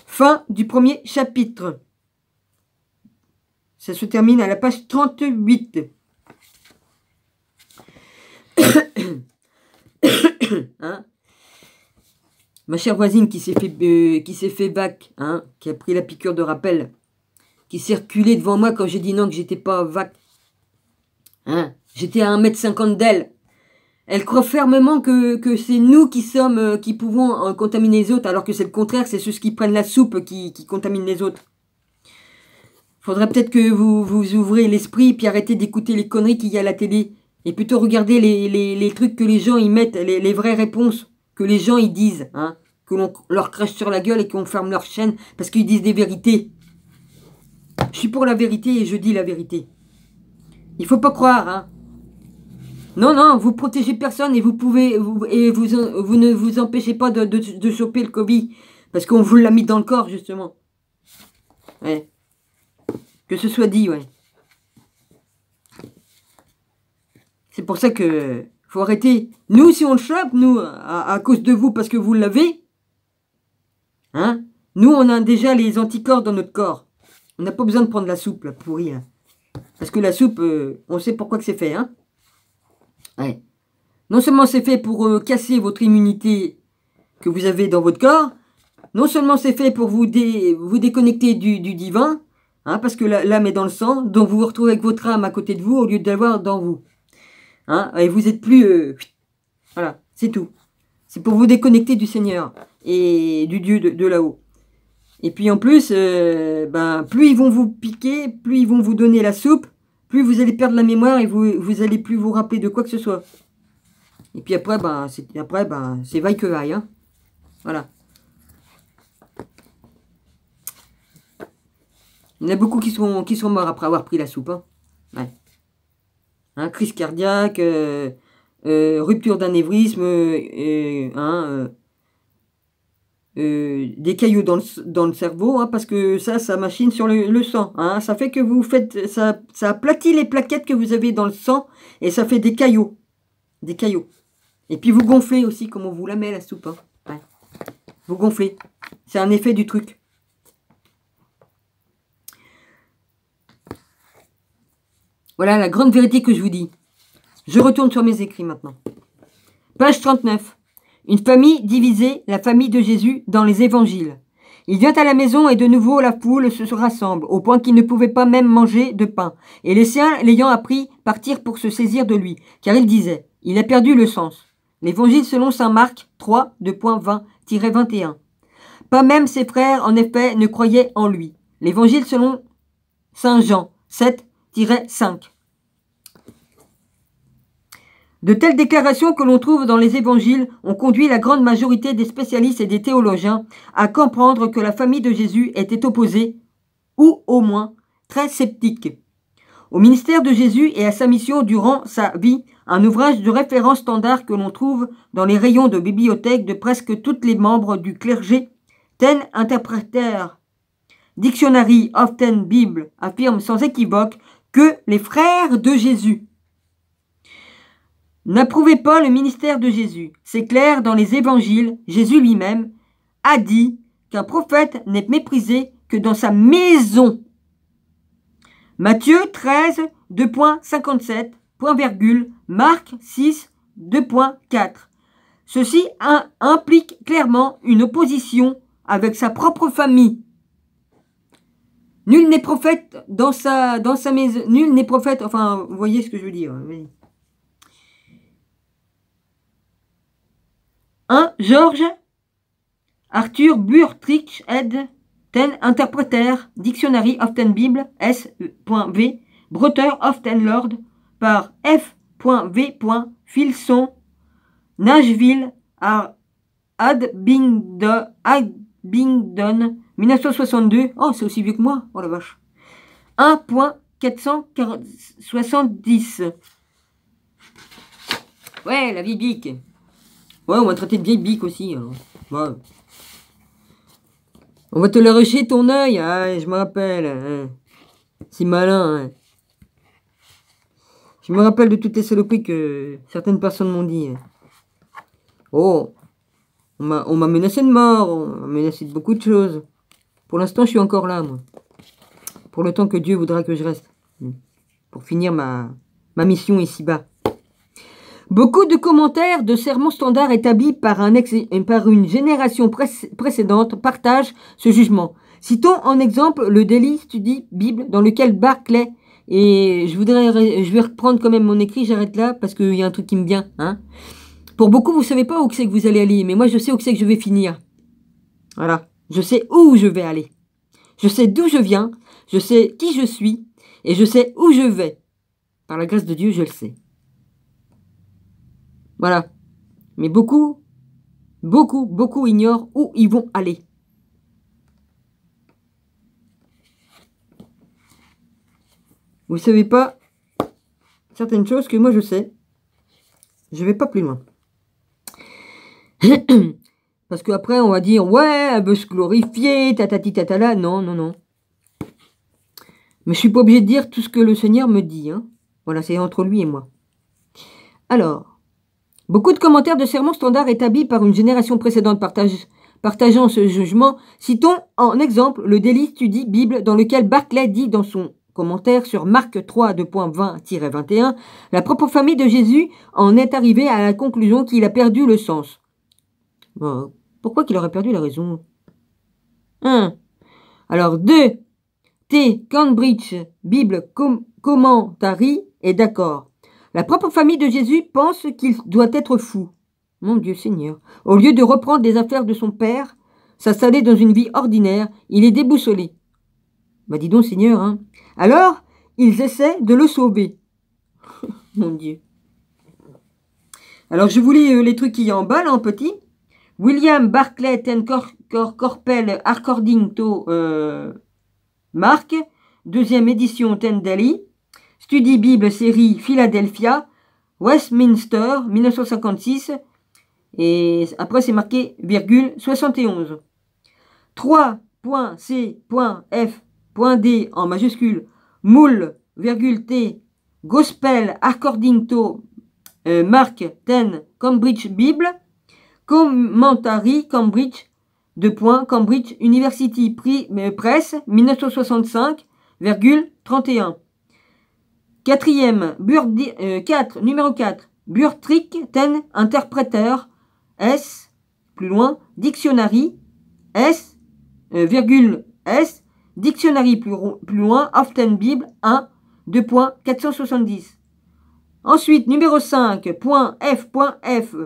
Fin du premier chapitre. Ça se termine à la page 38. Hein, ma chère voisine qui s'est fait vac, hein, qui a pris la piqûre de rappel, qui s'est reculée devant moi quand j'ai dit non, que j'étais pas vac. Hein, j'étais à 1,50 m d'elle. Elle croit fermement que c'est nous qui pouvons contaminer les autres, alors que c'est le contraire, c'est ceux qui prennent la soupe qui contaminent les autres. Faudrait peut-être que vous ouvrez l'esprit, puis arrêtez d'écouter les conneries qu'il y a à la télé. Et plutôt regarder les trucs que les gens y mettent, les vraies réponses que les gens y disent, hein, que l'on leur crache sur la gueule et qu'on ferme leur chaîne parce qu'ils disent des vérités. Je suis pour la vérité et je dis la vérité. Il faut pas croire, hein. Non, non, vous protégez personne et vous ne vous empêchez pas de choper le Covid parce qu'on vous l'a mis dans le corps, justement. Ouais. Que ce soit dit, ouais. C'est pour ça que faut arrêter. Nous, si on le chope, nous, à cause de vous, parce que vous l'avez, hein, nous, on a déjà les anticorps dans notre corps. On n'a pas besoin de prendre la soupe, là, pourrie. Hein. Parce que la soupe, on sait pourquoi que c'est fait, hein. Ouais. Non seulement c'est fait pour casser votre immunité que vous avez dans votre corps, non seulement c'est fait pour vous déconnecter du divin, hein, parce que l'âme est dans le sang, donc vous vous retrouvez avec votre âme à côté de vous au lieu de l'avoir dans vous. Hein, et vous êtes plus... voilà, c'est tout. C'est pour vous déconnecter du Seigneur et du Dieu de là-haut. Et puis en plus, plus ils vont vous piquer, plus ils vont vous donner la soupe, plus vous allez perdre la mémoire et vous allez plus vous rappeler de quoi que ce soit. Et puis après, c'est vaille que vaille. Hein. Voilà. Il y en a beaucoup qui sont morts après avoir pris la soupe. Hein. Ouais. Hein, crise cardiaque, rupture d'anévrisme, des caillots dans le cerveau, hein, parce que ça machine sur le sang. Hein, ça fait que vous faites, ça aplatit les plaquettes que vous avez dans le sang et ça fait des caillots. Des caillots. Et puis vous gonflez aussi, comme on vous la met la soupe. Hein. Ouais. Vous gonflez. C'est un effet du truc. Voilà la grande vérité que je vous dis. Je retourne sur mes écrits maintenant. Page 39. Une famille divisée, la famille de Jésus dans les évangiles. Il vient à la maison et de nouveau la foule se rassemble, au point qu'il ne pouvait pas même manger de pain. Et les siens, l'ayant appris, partirent pour se saisir de lui, car il disait, il a perdu le sens. L'évangile selon saint Marc 3, 2.20-21. Pas même ses frères, en effet, ne croyaient en lui. L'évangile selon saint Jean 7-5. De telles déclarations que l'on trouve dans les évangiles ont conduit la grande majorité des spécialistes et des théologiens à comprendre que la famille de Jésus était opposée, ou au moins très sceptique, au ministère de Jésus et à sa mission durant sa vie, un ouvrage de référence standard que l'on trouve dans les rayons de bibliothèque de presque tous les membres du clergé. Ten Interpreter Dictionary of Ten Bible affirme sans équivoque que les frères de Jésus n'approuvait pas le ministère de Jésus. C'est clair, dans les évangiles, Jésus lui-même a dit qu'un prophète n'est méprisé que dans sa maison. Matthieu 13, 2.57, point virgule, Marc 6, 2.4. Ceci implique clairement une opposition avec sa propre famille. Nul n'est prophète dans sa maison. Nul n'est prophète, enfin, vous voyez ce que je veux dire. Oui. 1. George Arthur Burtrich ed. Ten Interpreter Dictionary of Ten Bible S.V. Brother of Ten Lord par F.V. Filson Nashville Abingdon 1962. Oh, c'est aussi vieux que moi. Oh la vache. 1.470. Ouais, la vieille bique. Ouais, on va traiter de vieille bique aussi. Alors. Ouais. On va te l'arracher ton œil. Ah, je me rappelle. Hein. C'est malin. Hein. Je me rappelle de toutes les saloperies que certaines personnes m'ont dit. Oh, on m'a menacé de mort. On m'a menacé de beaucoup de choses. Pour l'instant, je suis encore là, moi. Pour le temps que Dieu voudra que je reste. Pour finir ma mission ici-bas. Beaucoup de commentaires de sermons standards établis par une génération précédente partagent ce jugement. Citons en exemple le Daily Study Bible dans lequel Barclay, et je vais reprendre quand même mon écrit, j'arrête là parce qu'il y a un truc qui me vient. Hein. Pour beaucoup, vous ne savez pas où c'est que vous allez aller, mais moi je sais où c'est que je vais finir. Voilà, je sais où je vais aller. Je sais d'où je viens, je sais qui je suis, et je sais où je vais. Par la grâce de Dieu, je le sais. Voilà. Mais beaucoup ignorent où ils vont aller. Vous ne savez pas certaines choses que moi je sais. Je vais pas plus loin. Parce qu'après on va dire, ouais, elle veut se glorifier, tatati tatala. Non, non, non. Mais je suis pas obligé de dire tout ce que le Seigneur me dit. Hein. Voilà, c'est entre lui et moi. Alors, beaucoup de commentaires de sermons standards établis par une génération précédente partageant ce jugement. Citons en exemple le Daily Study Bible dans lequel Barclay dit dans son commentaire sur Marc 3, 2.20-21, la propre famille de Jésus en est arrivée à la conclusion qu'il a perdu le sens. Bon, pourquoi qu'il aurait perdu la raison 1. Alors 2. T. Cambridge Bible Commentary est d'accord. La propre famille de Jésus pense qu'il doit être fou. Mon Dieu Seigneur. Au lieu de reprendre les affaires de son père, s'installer dans une vie ordinaire, il est déboussolé. Bah dis donc Seigneur, hein. Alors, ils essaient de le sauver. Mon Dieu. Alors je vous lis les trucs qu'il y a en bas là en petit. William Barclay ten Corpel according to Mark, deuxième édition ten Daily, Study Bible série Philadelphia, Westminster 1956, et après c'est marqué virgule 71. 3.C.F.D en majuscule, Moule, virgule T, Gospel according to Mark 10 Cambridge Bible, Commentary Cambridge, Cambridge University Press 1965, 31. Quatrième, numéro 4, Burtrick 10 Interpreter, S, plus loin, Dictionary, S, S, Dictionary plus loin, Often Bible 1, 2.470. Ensuite, numéro 5, .f.f.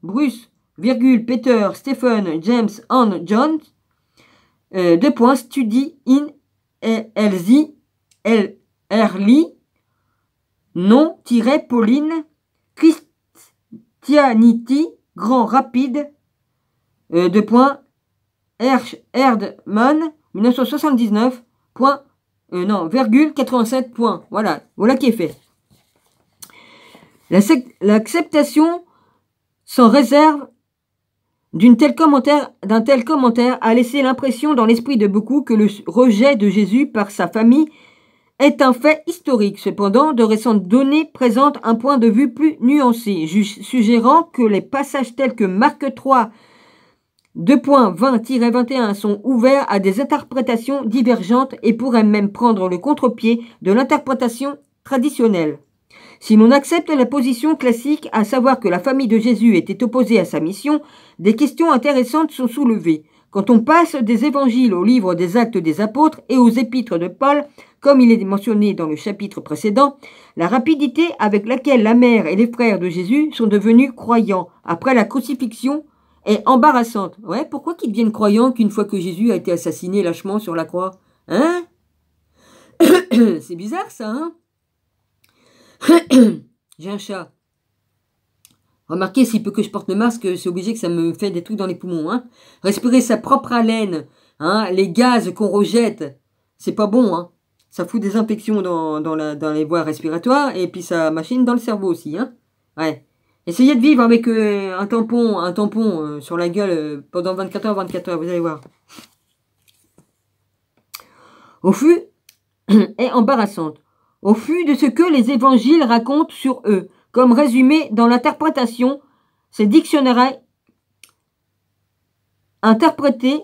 Bruce, Peter, Stephen, James, Ann, John, 2. Study in LZ, Early, Pauline, Christianity, Grand Rapide, 2. Erdman, 1979, virgule 87 points. Voilà qui est fait. L'acceptation sans réserve d'un tel commentaire a laissé l'impression dans l'esprit de beaucoup que le rejet de Jésus par sa famille est un fait historique. Cependant, de récentes données présentent un point de vue plus nuancé, suggérant que les passages tels que Marc 3, 2.20-21 sont ouverts à des interprétations divergentes et pourraient même prendre le contre-pied de l'interprétation traditionnelle. Si l'on accepte la position classique, à savoir que la famille de Jésus était opposée à sa mission, des questions intéressantes sont soulevées. Quand on passe des évangiles au livre des Actes des Apôtres et aux épîtres de Paul, comme il est mentionné dans le chapitre précédent, la rapidité avec laquelle la mère et les frères de Jésus sont devenus croyants après la crucifixion est embarrassante. Ouais, pourquoi qu'ils deviennent croyants qu'une fois que Jésus a été assassiné lâchement sur la croix? Hein? C'est bizarre ça, hein? J'ai un chat. Remarquez, s'il peut que je porte le masque, c'est obligé que ça me fait des trucs dans les poumons. Hein. Respirer sa propre haleine, hein, les gaz qu'on rejette, c'est pas bon. Hein. Ça fout des infections dans les voies respiratoires et puis ça machine dans le cerveau aussi. Hein. Ouais. Essayez de vivre avec un tampon sur la gueule pendant 24 heures, vous allez voir. Au fut est embarrassante. Au fut de ce que les évangiles racontent sur eux, comme résumé dans l'interprétation, ces dictionnaires interprétés,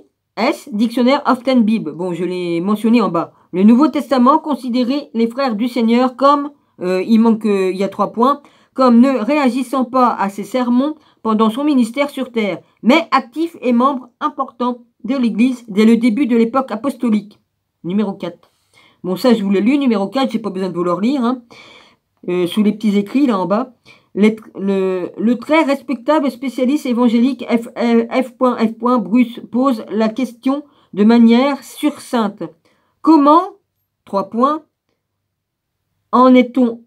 dictionnaire Often Bible. Bon, je l'ai mentionné en bas. Le Nouveau Testament considérait les frères du Seigneur comme, il y a 3 points, comme ne réagissant pas à ses sermons pendant son ministère sur terre, mais actif et membre important de l'Église dès le début de l'époque apostolique. Numéro 4. Bon, ça, je vous l'ai lu. Numéro 4, j'ai pas besoin de vous le relire. Hein. Sous les petits écrits, là en bas. Le très respectable spécialiste évangélique F. Bruce pose la question de manière succincte. Comment, 3 points, en est-on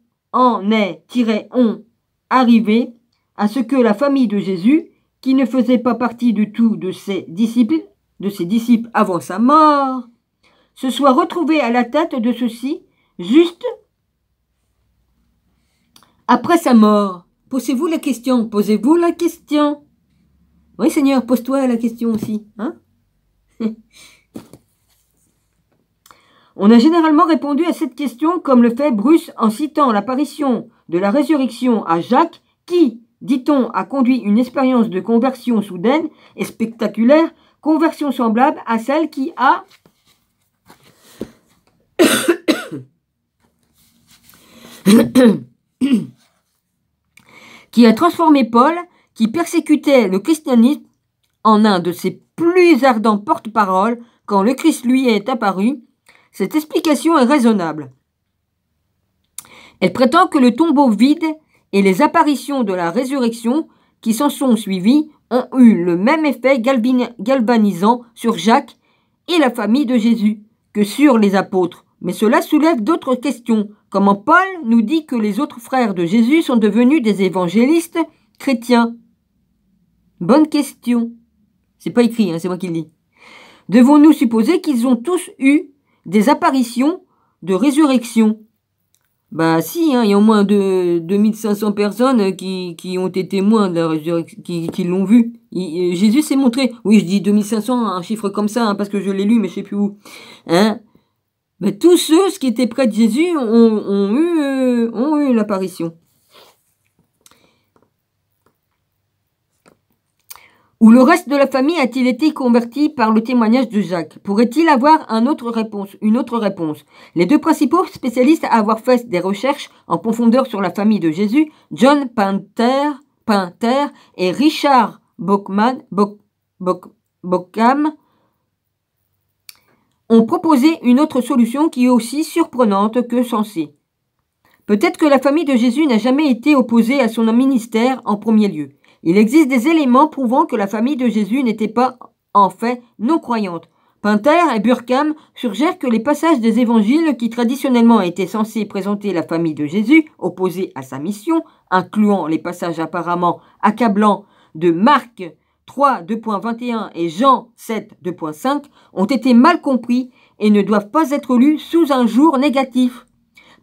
arrivé à ce que la famille de Jésus, qui ne faisait pas partie du tout de ses disciples avant sa mort, se soit retrouvée à la tête de ceux-ci juste après sa mort? Posez-vous la question, posez-vous la question. Oui, Seigneur, pose-toi la question aussi. Hein? On a généralement répondu à cette question comme le fait Bruce en citant l'apparition de la résurrection à Jacques qui, dit-on, a conduit une expérience de conversion soudaine et spectaculaire, conversion semblable à celle qui a transformé Paul, qui persécutait le christianisme, en un de ses plus ardents porte-parole quand le Christ lui est apparu. Cette explication est raisonnable. Elle prétend que le tombeau vide et les apparitions de la résurrection qui s'en sont suivies ont eu le même effet galvanisant sur Jacques et la famille de Jésus que sur les apôtres. Mais cela soulève d'autres questions. Comment Paul nous dit que les autres frères de Jésus sont devenus des évangélistes chrétiens? Bonne question. C'est pas écrit, hein, c'est moi qui le dis. Devons-nous supposer qu'ils ont tous eu des apparitions de résurrection? Bah si, hein, il y a au moins 2500 personnes qui ont été témoins de la résurrection, qui l'ont vu. Jésus s'est montré. Oui, je dis 2500, un chiffre comme ça, hein, parce que je l'ai lu, mais je sais plus où. Hein? Mais tous ceux qui étaient près de Jésus ont eu l'apparition. Ou le reste de la famille a-t-il été converti par le témoignage de Jacques? Pourrait-il avoir une autre réponse? Les 2 principaux spécialistes à avoir fait des recherches en profondeur sur la famille de Jésus, John Painter et Richard Bauckham, ont proposé une autre solution qui est aussi surprenante que sensée. Peut-être que la famille de Jésus n'a jamais été opposée à son ministère en premier lieu. Il existe des éléments prouvant que la famille de Jésus n'était pas, en fait, non-croyante. Painter et Bauckham suggèrent que les passages des évangiles qui traditionnellement étaient censés présenter la famille de Jésus, opposée à sa mission, incluant les passages apparemment accablants de Marc 3, 2.21 et Jean 7, 2.5, ont été mal compris et ne doivent pas être lus sous un jour négatif.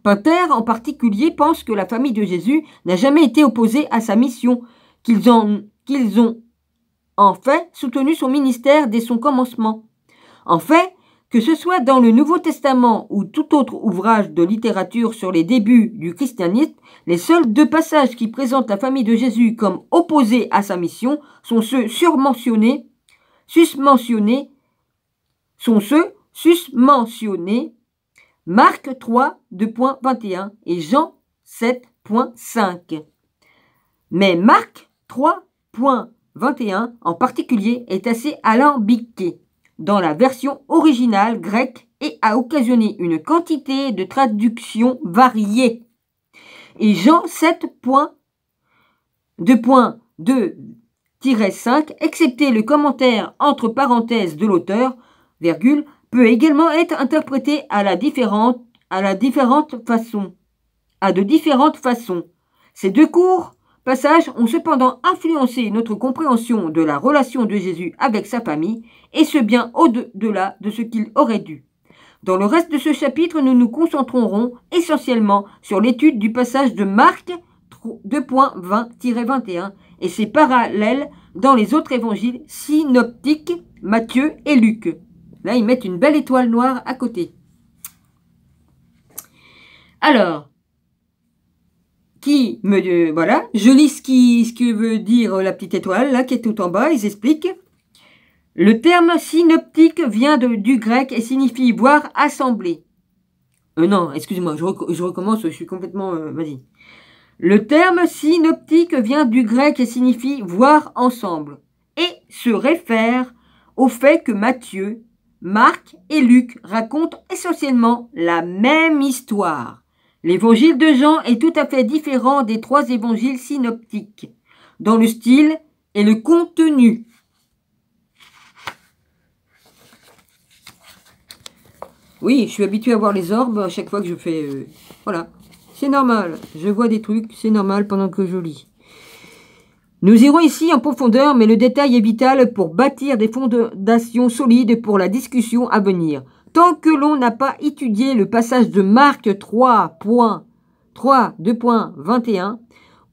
Painter, en particulier, pense que la famille de Jésus n'a jamais été opposée à sa mission, qu'ils ont en fait soutenu son ministère dès son commencement. En fait, que ce soit dans le Nouveau Testament ou tout autre ouvrage de littérature sur les débuts du christianisme, les seuls 2 passages qui présentent la famille de Jésus comme opposée à sa mission sont ceux susmentionnés, Marc 3, 2.21 et Jean 7.5. Mais Marc 3.21 en particulier est assez alambiqué dans la version originale grecque et a occasionné une quantité de traductions variées. Et Jean 7.2.2-5, excepté le commentaire entre parenthèses de l'auteur, virgule, peut également être interprété de différentes façons. Ces 2 courts passages ont cependant influencé notre compréhension de la relation de Jésus avec sa famille, et ce bien au-delà de ce qu'il aurait dû. Dans le reste de ce chapitre, nous nous concentrerons essentiellement sur l'étude du passage de Marc 2.20-21 et ses parallèles dans les autres évangiles synoptiques, Matthieu et Luc. Là, ils mettent une belle étoile noire à côté. Alors, voilà, je lis ce que veut dire la petite étoile, là, qui est tout en bas, ils expliquent. Le terme synoptique vient du grec et signifie voir assembler. Non, excusez-moi, je recommence, je suis complètement... vas-y. Le terme synoptique vient du grec et signifie voir ensemble et se réfère au fait que Matthieu, Marc et Luc racontent essentiellement la même histoire. L'évangile de Jean est tout à fait différent des 3 évangiles synoptiques, dans le style et le contenu. Oui, je suis habitué à voir les orbes à chaque fois que je fais... voilà, c'est normal. Je vois des trucs, c'est normal pendant que je lis. Nous irons ici en profondeur, mais le détail est vital pour bâtir des fondations solides pour la discussion à venir. Tant que l'on n'a pas étudié le passage de Marc 3.3.21,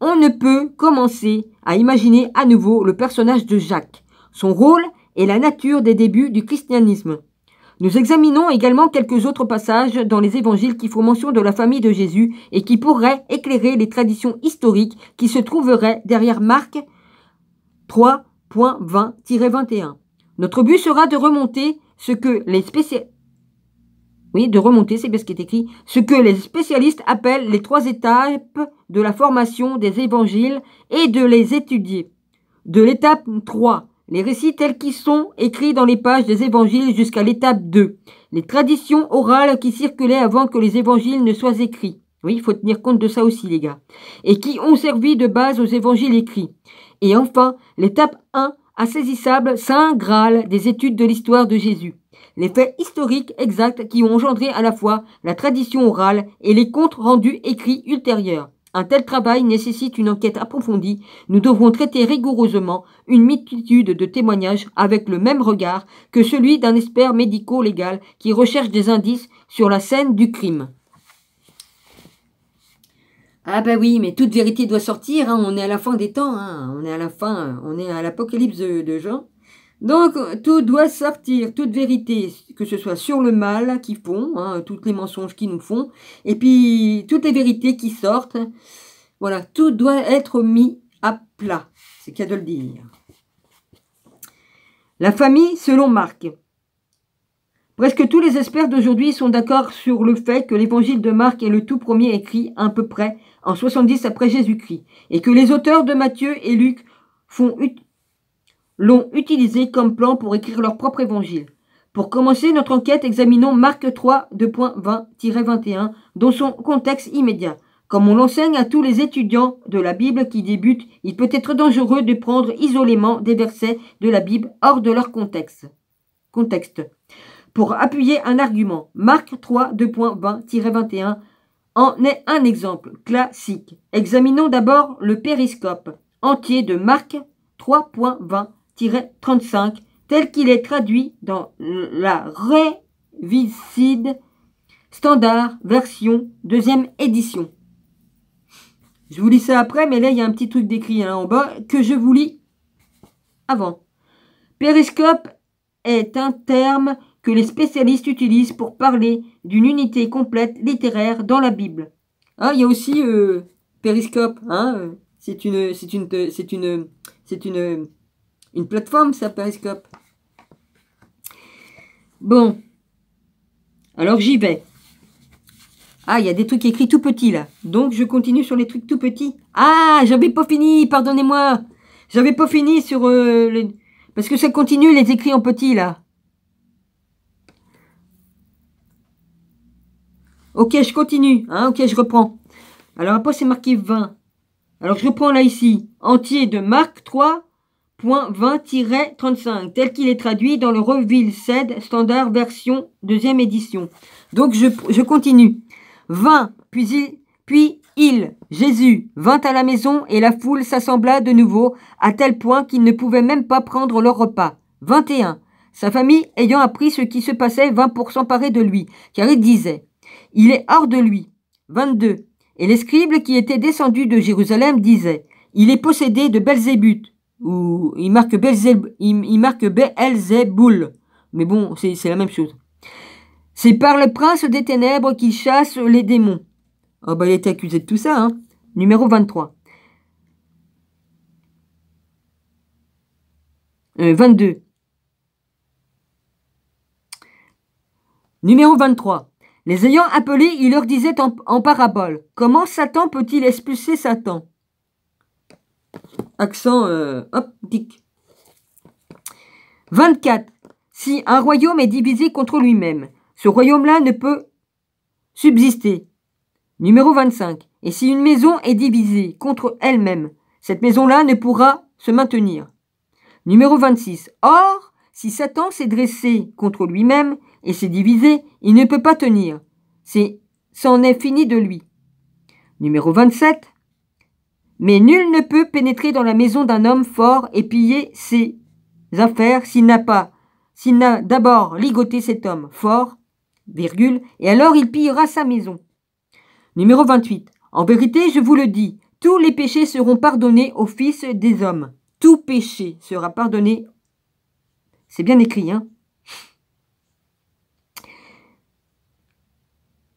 on ne peut commencer à imaginer à nouveau le personnage de Jacques, son rôle et la nature des débuts du christianisme. Nous examinons également quelques autres passages dans les évangiles qui font mention de la famille de Jésus et qui pourraient éclairer les traditions historiques qui se trouveraient derrière Marc 3.20-21. Notre but sera de remonter ce que les spécialistes appellent les 3 étapes de la formation des évangiles et de les étudier. De l'étape 3, les récits tels qu'ils sont écrits dans les pages des évangiles jusqu'à l'étape 2. Les traditions orales qui circulaient avant que les évangiles ne soient écrits. Oui, il faut tenir compte de ça aussi, les gars. Et qui ont servi de base aux évangiles écrits. Et enfin, l'étape 1, insaisissable Saint Graal des études de l'histoire de Jésus. Les faits historiques exacts qui ont engendré à la fois la tradition orale et les comptes rendus écrits ultérieurs. Un tel travail nécessite une enquête approfondie. Nous devrons traiter rigoureusement une multitude de témoignages avec le même regard que celui d'un expert médico-légal qui recherche des indices sur la scène du crime. Ah bah oui, mais toute vérité doit sortir, hein, on est à la fin des temps, hein, on est à l'apocalypse de Jean. Donc, tout doit sortir, toute vérité, que ce soit sur le mal qu'ils font, hein, toutes les mensonges qu'ils nous font, et puis toutes les vérités qui sortent. Voilà, tout doit être mis à plat, c'est qu'à de le dire. La famille selon Marc. Presque tous les experts d'aujourd'hui sont d'accord sur le fait que l'évangile de Marc est le tout premier écrit à peu près en 70 après Jésus-Christ, et que les auteurs de Matthieu et Luc l'ont utilisé comme plan pour écrire leur propre évangile. Pour commencer notre enquête, examinons Marc 3.20-21 dans son contexte immédiat. Comme on l'enseigne à tous les étudiants de la Bible qui débutent, il peut être dangereux de prendre isolément des versets de la Bible hors de leur contexte. Pour appuyer un argument, Marc 3.20-21 en est un exemple classique. Examinons d'abord le périscope entier de Marc 3.20-35 tel qu'il est traduit dans la Révised Standard version 2e édition. Je vous lis ça après, mais là il y a un petit truc décrit là en bas que je vous lis avant. Périscope est un terme que les spécialistes utilisent pour parler d'une unité complète littéraire dans la Bible. Ah, il y a aussi Périscope, hein, c'est une plateforme, ça, Périscope. Bon, alors j'y vais. Ah, il y a des trucs écrits tout petits, là. Donc, je continue sur les trucs tout petits. Ah, j'avais pas fini, pardonnez-moi. J'avais pas fini sur parce que ça continue, les écrits en petit, là. Ok, je continue, hein, ok, je reprends. Alors, après, c'est marqué 20. Alors, je reprends là, ici. Entier de Marc 3.20-35, tel qu'il est traduit dans le Révised Standard version 2e édition. Donc, je continue. 20, puis Jésus, vint à la maison et la foule s'assembla de nouveau à tel point qu'ils ne pouvaient même pas prendre leur repas. 21. Sa famille ayant appris ce qui se passait vint pour s'emparer de lui, car il disait, il est hors de lui. 22. Et les scribes qui étaient descendus de Jérusalem disaient, il est possédé de Belzébuth, ou il marque Beelzéboul, mais bon, c'est la même chose. C'est par le prince des ténèbres qu'il chasse les démons. Oh bah il était accusé de tout ça, hein. Numéro 23. 22. Numéro 23. Les ayant appelés, il leur disait en parabole. Comment Satan peut-il expulser Satan? Accent, optique. 24. Si un royaume est divisé contre lui-même, ce royaume-là ne peut subsister. Numéro 25. Et si une maison est divisée contre elle-même, cette maison-là ne pourra se maintenir. Numéro 26. Or, si Satan s'est dressé contre lui-même et s'est divisé, il ne peut pas tenir. C'en est fini de lui. Numéro 27. Mais nul ne peut pénétrer dans la maison d'un homme fort et piller ses affaires s'il n'a d'abord ligoté cet homme fort, virgule, et alors il pillera sa maison. Numéro 28. En vérité, je vous le dis, tous les péchés seront pardonnés aux fils des hommes. Tout péché sera pardonné. C'est bien écrit, hein?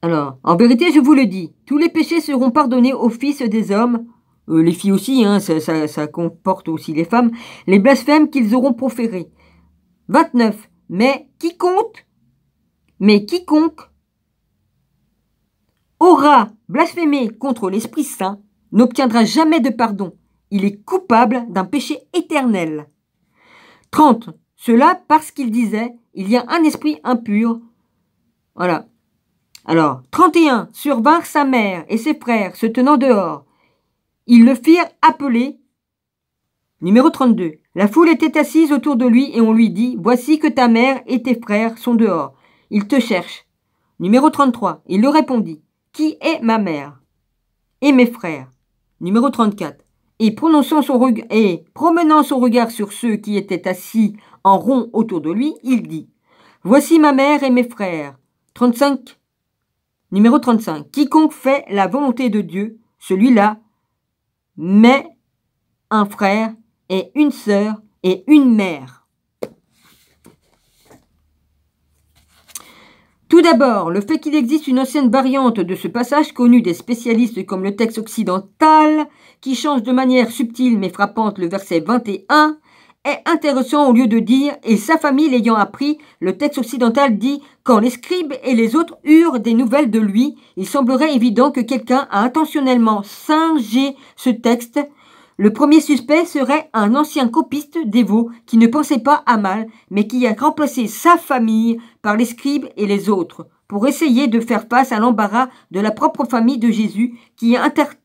Alors, en vérité, je vous le dis, tous les péchés seront pardonnés aux fils des hommes, les filles aussi, hein, ça comporte aussi les femmes, les blasphèmes qu'ils auront proférés. 29. Mais quiconque aura blasphémé contre l'Esprit Saint n'obtiendra jamais de pardon. Il est coupable d'un péché éternel. 30. Cela parce qu'il disait, il y a un esprit impur. Voilà. Alors, 31. Survinrent sa mère et ses frères se tenant dehors. Ils le firent appeler. Numéro 32. La foule était assise autour de lui et on lui dit, voici que ta mère et tes frères sont dehors. Ils te cherchent. Numéro 33. Il leur répondit, qui est ma mère et mes frères? Numéro 34. Et promenant son regard sur ceux qui étaient assis en rond autour de lui, il dit, voici ma mère et mes frères. 35. Numéro 35. Quiconque fait la volonté de Dieu, celui-là met un frère et une sœur et une mère. Tout d'abord, le fait qu'il existe une ancienne variante de ce passage connue des spécialistes comme le texte occidental, qui change de manière subtile mais frappante le verset 21, est intéressant au lieu de dire « et sa famille l'ayant appris », le texte occidental dit « quand les scribes et les autres eurent des nouvelles de lui, il semblerait évident que quelqu'un a intentionnellement singé ce texte. Le premier suspect serait un ancien copiste dévot qui ne pensait pas à mal, mais qui a remplacé sa famille par les scribes et les autres, pour essayer de faire face à l'embarras de la propre famille de Jésus qui intentait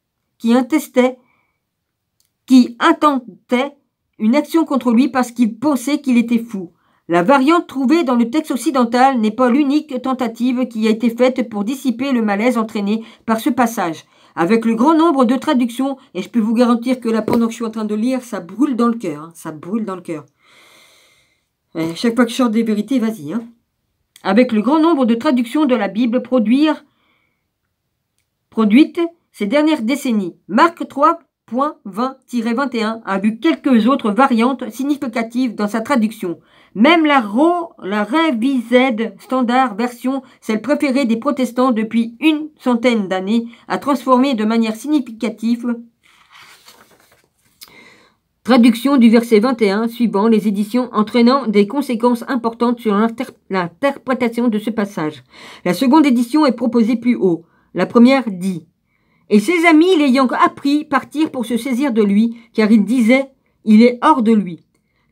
une action contre lui parce qu'il pensait qu'il était fou. La variante trouvée dans le texte occidental n'est pas l'unique tentative qui a été faite pour dissiper le malaise entraîné par ce passage. Avec le grand nombre de traductions, et je peux vous garantir que là, pendant que je suis en train de lire, ça brûle dans le cœur. Hein, ça brûle dans le cœur. Chaque fois que je sors des vérités, vas-y. Hein. Avec le grand nombre de traductions de la Bible produites ces dernières décennies, Marc 3.20-21 a vu quelques autres variantes significatives dans sa traduction. Même la Révised Standard Version, celle préférée des protestants depuis une centaine d'années, a transformé de manière significative traduction du verset 21 suivant les éditions entraînant des conséquences importantes sur l'interprétation de ce passage. La seconde édition est proposée plus haut. La première dit « Et ses amis l'ayant appris partirent pour se saisir de lui, car il disait « Il est hors de lui ».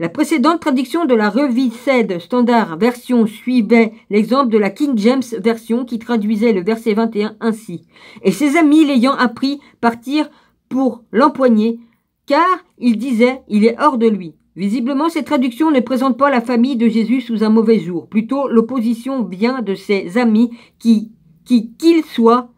La précédente traduction de la Revised Standard Version suivait l'exemple de la King James Version qui traduisait le verset 21 ainsi. Et ses amis l'ayant appris partirent pour l'empoigner, car il disait il est hors de lui. Visiblement, cette traduction ne présente pas la famille de Jésus sous un mauvais jour. Plutôt, l'opposition vient de ses amis qu'ils soient.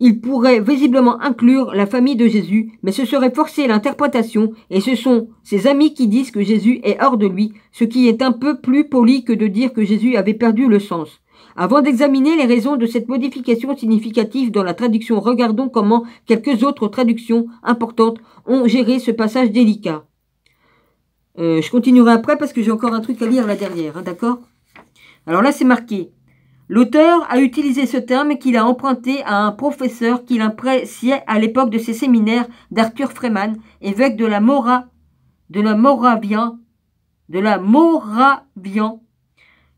Il pourrait visiblement inclure la famille de Jésus, mais ce serait forcer l'interprétation, et ce sont ses amis qui disent que Jésus est hors de lui, ce qui est un peu plus poli que de dire que Jésus avait perdu le sens. Avant d'examiner les raisons de cette modification significative dans la traduction, regardons comment quelques autres traductions importantes ont géré ce passage délicat. Je continuerai après parce que j'ai encore un truc à lire là derrière, hein, d'accord? Alors là, c'est marqué. L'auteur a utilisé ce terme qu'il a emprunté à un professeur qu'il appréciait à l'époque de ses séminaires d'Arthur Freeman, évêque de la Moravian,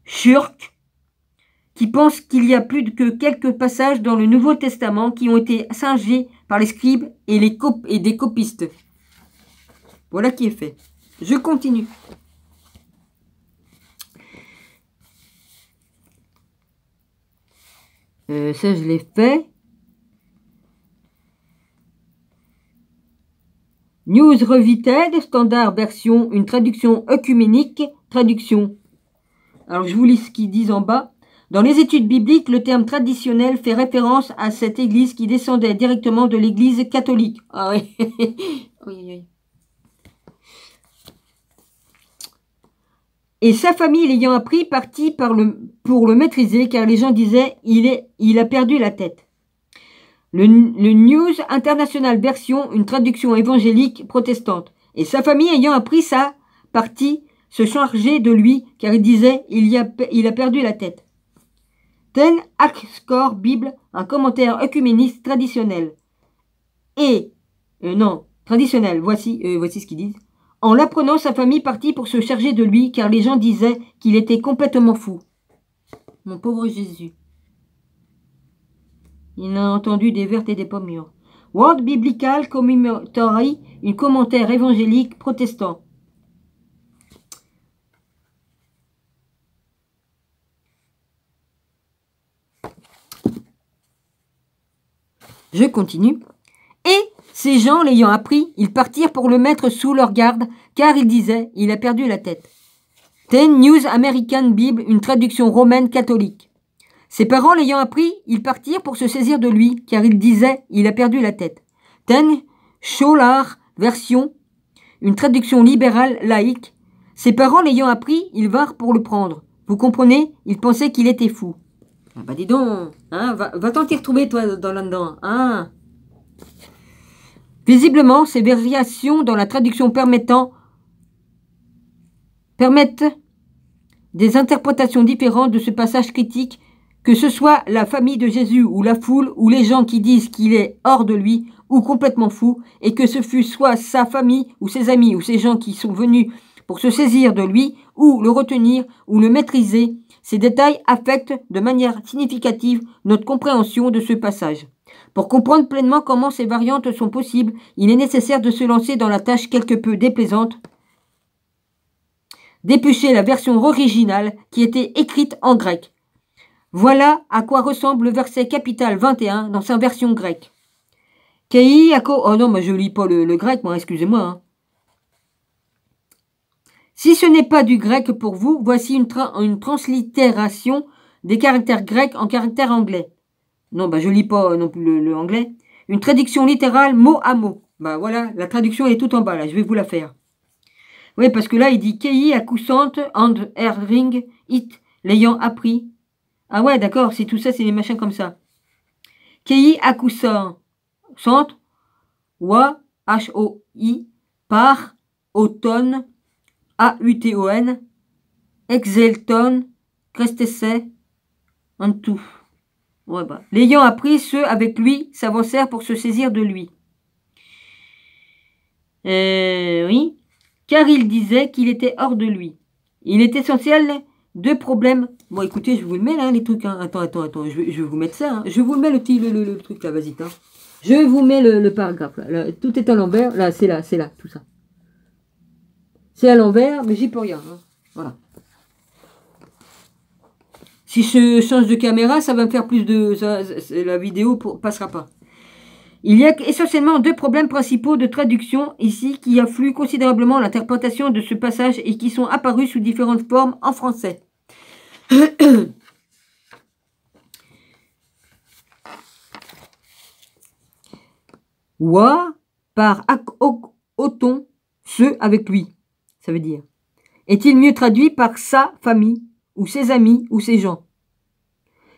Church, qui pense qu'il y a plus que quelques passages dans le Nouveau Testament qui ont été singés par les scribes et des copistes. Voilà qui est fait. Je continue. Ça, je l'ai fait. News Revited, standard version, une traduction œcuménique, traduction. Alors, je vous lis ce qu'ils disent en bas. Dans les études bibliques, le terme traditionnel fait référence à cette église qui descendait directement de l'église catholique. Ah oui. Oui, oui. Et sa famille l'ayant appris partit pour le maîtriser, car les gens disaient il a perdu la tête. Le News International Version, une traduction évangélique protestante. Et sa famille ayant appris ça, partit se charger de lui, car il disait il a perdu la tête. Ten Hackscore Bible, un commentaire œcuméniste traditionnel. Traditionnel, voici ce qu'ils disent. En l'apprenant, sa famille partit pour se charger de lui, car les gens disaient qu'il était complètement fou. Mon pauvre Jésus. Il a entendu des vertes et des pommes mûres. World Biblical Commentary, un commentaire évangélique protestant. Je continue. Et ces gens l'ayant appris, ils partirent pour le mettre sous leur garde, car ils disaient, il a perdu la tête. Ten News American Bible, une traduction romaine catholique. Ses parents l'ayant appris, ils partirent pour se saisir de lui, car ils disaient, il a perdu la tête. Ten Scholar Version, une traduction libérale laïque. Ses parents l'ayant appris, ils vinrent pour le prendre. Vous comprenez? Ils pensaient qu'il était fou. Ah bah dis donc, hein, va-t'en t'y retrouver toi dans là-dedans, hein. Visiblement, ces variations dans la traduction permettent des interprétations différentes de ce passage critique, que ce soit la famille de Jésus ou la foule ou les gens qui disent qu'il est hors de lui ou complètement fou, et que ce fût soit sa famille ou ses amis ou ces gens qui sont venus pour se saisir de lui ou le retenir ou le maîtriser. Ces détails affectent de manière significative notre compréhension de ce passage. Pour comprendre pleinement comment ces variantes sont possibles, il est nécessaire de se lancer dans la tâche quelque peu déplaisante d'éplucher la version originale qui était écrite en grec. Voilà à quoi ressemble le verset capital 21 dans sa version grecque. Oh non, mais je lis pas le grec, moi, excusez-moi. Hein. Si ce n'est pas du grec pour vous, voici une translittération des caractères grecs en caractères anglais. Non, bah je lis pas non plus le anglais. Une traduction littérale mot à mot. Bah voilà, la traduction est tout en bas là, je vais vous la faire. Oui, parce que là il dit Kei accoussante and ring it l'ayant appris. Ah ouais, d'accord, c'est tout ça, c'est des machins comme ça. Kei accoussante, wa H-O-I, par automne, A-U-T-O-N, exelton, crestesse, en tout. Ouais, bah. L'ayant appris, ceux avec lui s'avancèrent pour se saisir de lui. Oui, car il disait qu'il était hors de lui. Il est essentiel de problèmes. Bon, écoutez, je vous le mets là, les trucs. Hein. Attends, je vais vous mettre ça. Hein. Je vous le mets le truc là, vas-y. Hein. Je vous mets le paragraphe là. Tout est à l'envers. Là, c'est là, tout ça. C'est à l'envers, mais j'y peux rien. Hein. Voilà. Si je change de caméra, ça va me faire plus de... la vidéo passera pas. Il y a essentiellement deux problèmes principaux de traduction ici qui affluent considérablement l'interprétation de ce passage et qui sont apparus sous différentes formes en français. Wa par auton, ceux avec lui, ça veut dire. Est-il mieux traduit par sa famille ou ses amis ou ses gens?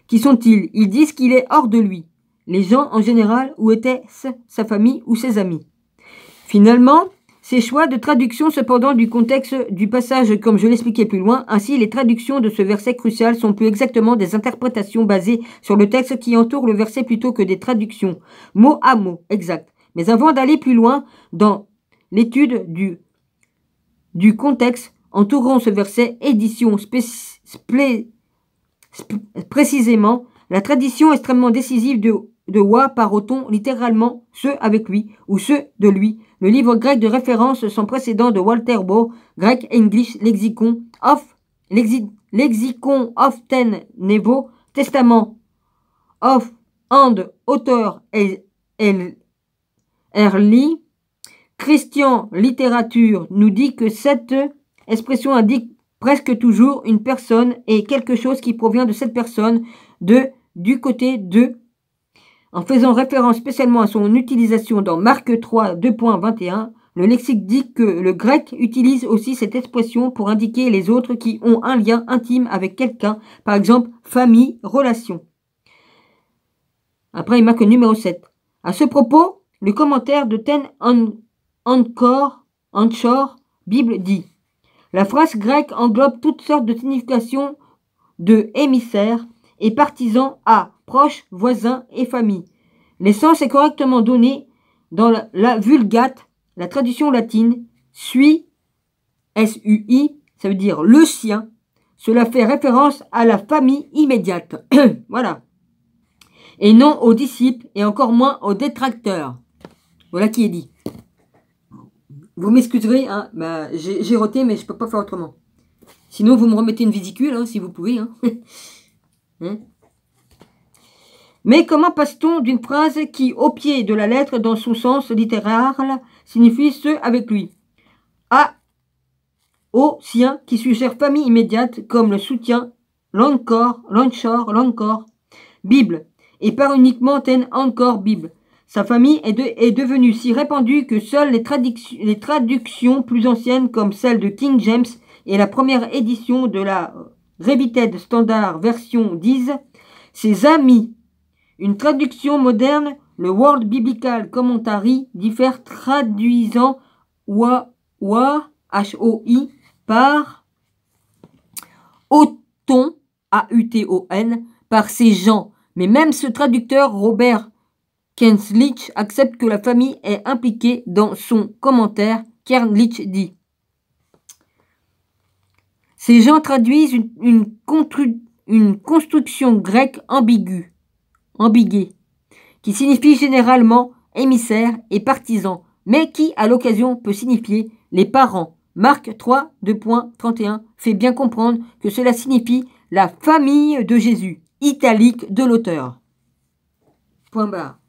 Qui sont-ils? Ils disent qu'il est hors de lui. Les gens en général, où était sa famille ou ses amis? Finalement, ces choix de traduction cependant du contexte du passage comme je l'expliquais plus loin. Ainsi, les traductions de ce verset crucial sont plus exactement des interprétations basées sur le texte qui entoure le verset plutôt que des traductions mot à mot exact. Mais avant d'aller plus loin dans l'étude du contexte entourant ce verset, édition précisément, la tradition extrêmement décisive de Wa par Othon, littéralement ceux avec lui ou ceux de lui. Le livre grec de référence sans précédent de Walter Bow, Grec English Lexicon of Ten Nevo, Testament of and auteur Early, Christian Littérature nous dit que cette expression indique presque toujours une personne et quelque chose qui provient de cette personne du côté de, en faisant référence spécialement à son utilisation dans Marc 3, 2.21, le lexique dit que le grec utilise aussi cette expression pour indiquer les autres qui ont un lien intime avec quelqu'un, par exemple famille, relation. Après, il marque numéro 7. À ce propos, le commentaire de Ten Anchor Bible dit: la phrase grecque englobe toutes sortes de significations de émissaire et partisan à proche, voisin et famille. L'essence est correctement donnée dans la Vulgate, la traduction latine, sui, S-U-I, ça veut dire le sien. Cela fait référence à la famille immédiate. Voilà. Et non aux disciples et encore moins aux détracteurs. Voilà qui est dit. Vous m'excuserez, hein, bah, j'ai roté, mais je peux pas faire autrement. Sinon, vous me remettez une vésicule, hein, si vous pouvez. Hein. Hein? Mais comment passe-t-on d'une phrase qui, au pied de la lettre, dans son sens littéral, signifie ceux avec lui, à au sien, qui suggère famille immédiate, comme le soutien, l'encore, Bible, et par uniquement ten encore Bible. Sa famille est devenue si répandue que seules les traductions plus anciennes comme celle de King James et la première édition de la Revised Standard Version disent « Ses amis ». Une traduction moderne, le World Biblical Commentary, diffère traduisant H-O-I par Othon, A-U-T-O-N, par ces gens. Mais même ce traducteur, Robert Kernlich, accepte que la famille est impliquée dans son commentaire. Kernlich dit: ces gens traduisent une construction grecque ambiguë, qui signifie généralement émissaire et partisan, mais qui, à l'occasion, peut signifier les parents. Marc 3, 2.31 fait bien comprendre que cela signifie la famille de Jésus, italique de l'auteur. Point barre.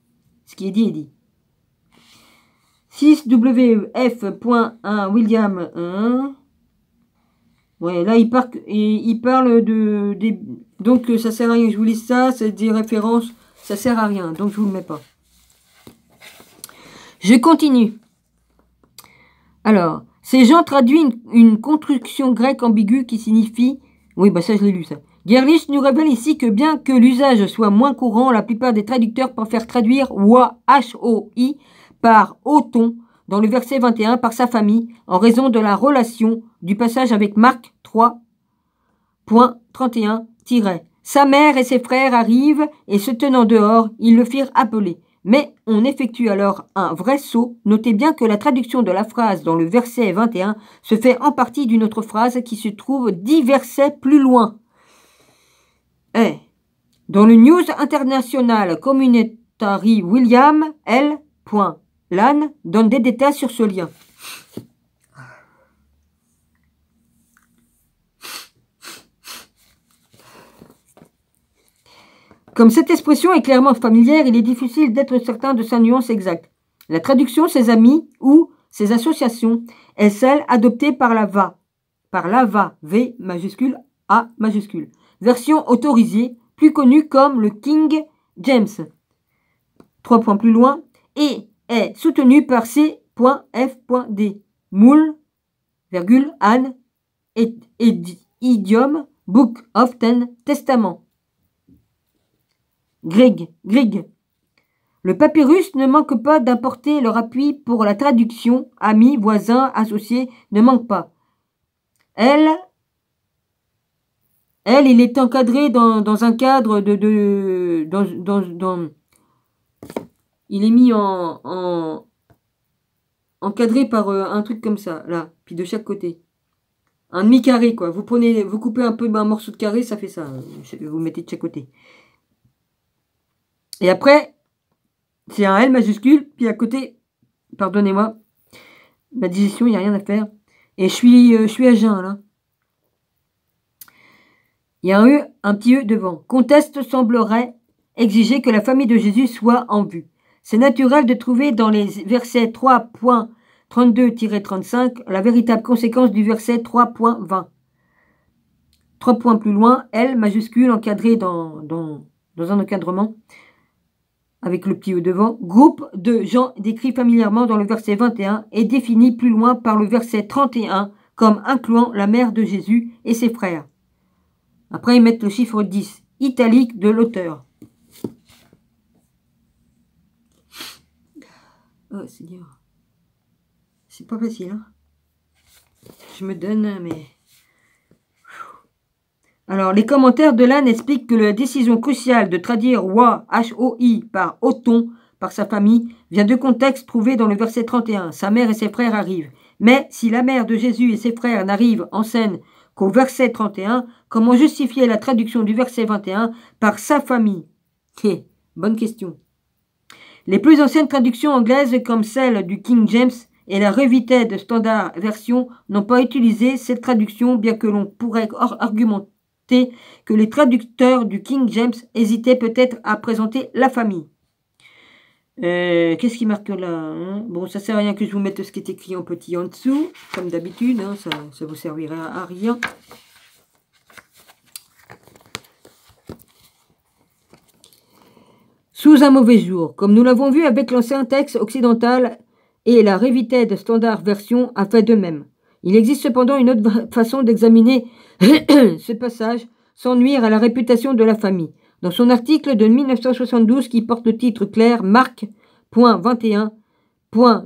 Ce qui est dit est dit. 6WF.1 William 1. Ouais, là il parle de donc ça sert à rien que je vous lise ça, c'est des références, ça sert à rien, donc je vous le mets pas. Je continue. Alors, ces gens traduisent une construction grecque ambiguë qui signifie, oui bah ça je l'ai lu ça. Gerlich nous révèle ici que bien que l'usage soit moins courant, la plupart des traducteurs préfèrent traduire H-O-I par Othon dans le verset 21 par sa famille en raison de la relation du passage avec Marc 3.31 « Sa mère et ses frères arrivent et se tenant dehors, ils le firent appeler. Mais on effectue alors un vrai saut. Notez bien que la traduction de la phrase dans le verset 21 se fait en partie d'une autre phrase qui se trouve 10 versets plus loin. Dans le News International Communitary, William L. Lan donne des détails sur ce lien. Comme cette expression est clairement familière, il est difficile d'être certain de sa nuance exacte. La traduction ses amis ou ses associations est celle adoptée par l'AVA, V majuscule, A majuscule, version autorisée, plus connue comme le King James. 3 points plus loin, et est soutenue par C.F.D. Moule, Anne, Idiom, Book of Ten Testament. Greg. Le papyrus ne manque pas d'apporter leur appui pour la traduction. Amis, voisins, associés ne manquent pas. Elle, il est encadré dans un cadre il est mis encadré par un truc comme ça, là, puis de chaque côté. Un demi-carré, quoi. Vous coupez un peu un morceau de carré, ça fait ça. Vous mettez de chaque côté. Et après, c'est un L majuscule, puis à côté, pardonnez-moi, ma digestion, il n'y a rien à faire. Et je suis à jeun, là. Il y a un E, un petit E devant. Conteste semblerait exiger que la famille de Jésus soit en vue. C'est naturel de trouver dans les versets 3.32-35 la véritable conséquence du verset 3.20. 3 points plus loin, L majuscule encadré dans un encadrement avec le petit E devant. Groupe de gens décrit familièrement dans le verset 21 et défini plus loin par le verset 31 comme incluant la mère de Jésus et ses frères. Après, ils mettent le chiffre 10, italique de l'auteur. Oh, Seigneur. C'est pas facile, hein. Je me donne, mais... Alors, les commentaires de l'âne expliquent que la décision cruciale de traduire Hoi, H-O-I, par Othon, par sa famille, vient de contexte trouvé dans le verset 31. Sa mère et ses frères arrivent. Mais si la mère de Jésus et ses frères n'arrivent en scène qu'au verset 31, comment justifier la traduction du verset 21 par sa famille? Bonne question. Les plus anciennes traductions anglaises, comme celle du King James et la Revised Standard Version, n'ont pas utilisé cette traduction, bien que l'on pourrait argumenter que les traducteurs du King James hésitaient peut-être à présenter la famille. Qu'est-ce qui marque là, hein? Bon, ça sert à rien que je vous mette ce qui est écrit en petit en dessous, comme d'habitude, hein, ça vous servira à rien. Sous un mauvais jour, comme nous l'avons vu avec l'ancien texte occidental et la Revised Standard Version a fait de même. Il existe cependant une autre façon d'examiner ce passage sans nuire à la réputation de la famille. Dans son article de 1972 qui porte le titre clair « Marc.21.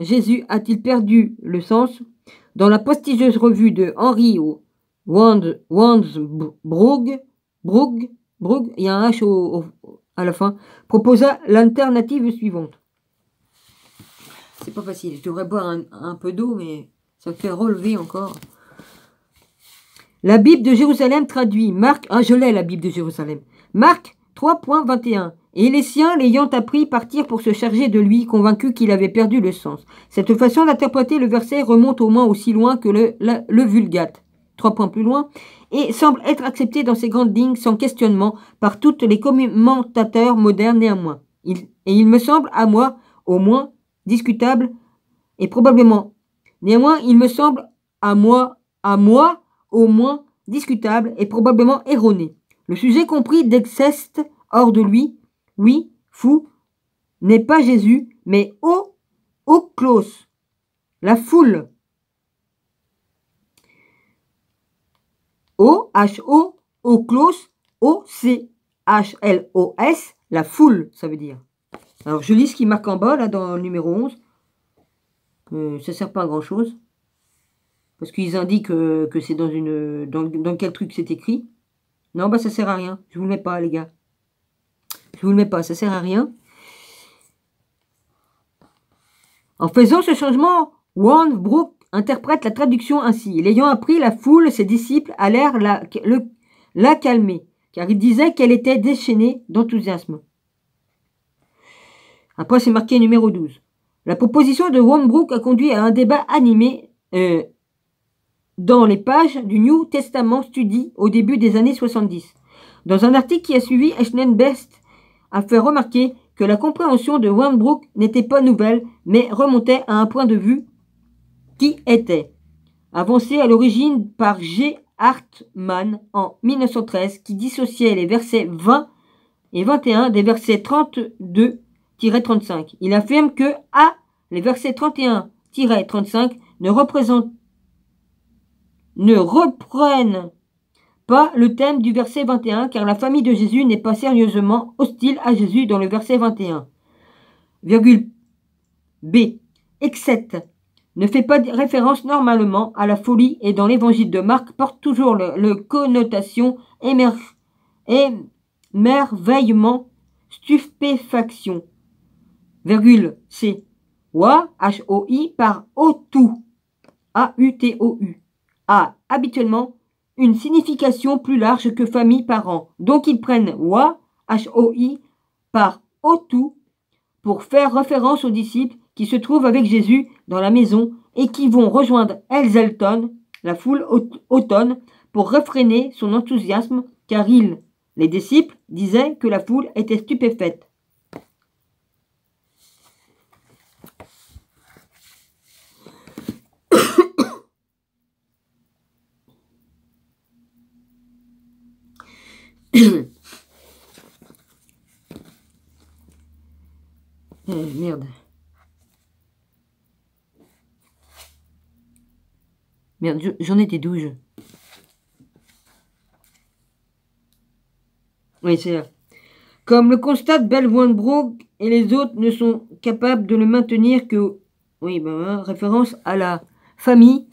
Jésus a-t-il perdu le sens ?» dans la prestigieuse revue de Henry Wansbrough, il y a un H à la fin, proposa l'alternative suivante. C'est pas facile, je devrais boire un peu d'eau, mais ça me fait relever encore. La Bible de Jérusalem traduit Marc, je l'ai la Bible de Jérusalem, Marc 3.21. Et les siens, l'ayant appris, partirent pour se charger de lui, convaincus qu'il avait perdu le sens. Cette façon d'interpréter le verset remonte au moins aussi loin que le Vulgate, 3 points plus loin, et semble être acceptée dans ses grandes lignes sans questionnement par tous les commentateurs modernes néanmoins. Il me semble, à moi, au moins, discutable, et probablement, néanmoins, il me semble, à moi, au moins, discutable, et probablement erroné. Le sujet compris d'exceste hors de lui, oui, fou, n'est pas Jésus, mais Oclos, la foule. O-H-O, Oclos, O-C-H-L-O-S, la foule, ça veut dire. Alors, je lis ce qui marque en bas, là, dans le numéro 11. Ça ne sert pas à grand-chose. Parce qu'ils indiquent que c'est dans quel truc c'est écrit. Non, bah ça sert à rien. Je vous le mets pas, les gars. Je vous le mets pas, ça sert à rien. En faisant ce changement, Wansbrough interprète la traduction ainsi. L'ayant appris, la foule, ses disciples, allèrent la calmer, car il disait qu'elle était déchaînée d'enthousiasme. Après, c'est marqué numéro 12. La proposition de Wansbrough a conduit à un débat animé dans les pages du New Testament Study au début des années 70. Dans un article qui a suivi, Ashton Best a fait remarquer que la compréhension de Wansbrough n'était pas nouvelle, mais remontait à un point de vue qui était avancé à l'origine par G. Hartman en 1913, qui dissociait les versets 20 et 21 des versets 32-35. Il affirme que les versets 31-35 ne reprennent pas le thème du verset 21, car la famille de Jésus n'est pas sérieusement hostile à Jésus dans le verset 21. virgule B. Except ne fait pas référence normalement à la folie et dans l'évangile de Marc porte toujours le connotation émerveillement, stupéfaction. Virgule C. Wa, H-O-I, par autou, A-U-T-O-U, a habituellement une signification plus large que famille, parents. Donc ils prennent Wa, H-O-I, par autou pour faire référence aux disciples qui se trouvent avec Jésus dans la maison et qui vont rejoindre Elzelton, la foule automne, pour réfréner son enthousiasme, car les disciples, disaient que la foule était stupéfaite. Merde. Merde, j'en étais d'où je... Oui, c'est là. Comme le constate Belwanbrook et les autres ne sont capables de le maintenir que... Oui, ben, référence à la famille.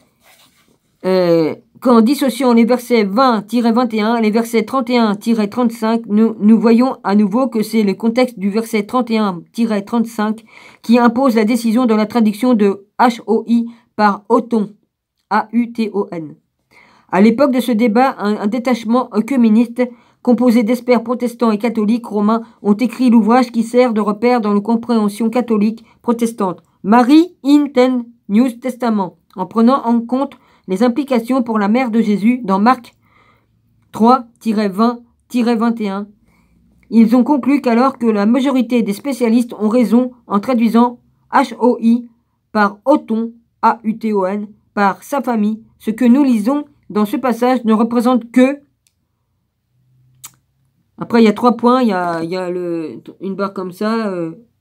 Qu'en dissociant les versets 20-21, les versets 31-35, nous voyons à nouveau que c'est le contexte du verset 31-35 qui impose la décision de la traduction de HOI par Auton, A-U-T-O-N. À l'époque de ce débat, un détachement œcuméniste composé d'experts protestants et catholiques romains ont écrit l'ouvrage qui sert de repère dans la compréhension catholique protestante, Mary in the New Testament, en prenant en compte les implications pour la mère de Jésus dans Marc 3-20-21. Ils ont conclu qu'alors que la majorité des spécialistes ont raison en traduisant HOI par Auton, A-U-T-O-N, par sa famille, ce que nous lisons dans ce passage ne représente que... Après, il y a 3 points, il y a une barre comme ça,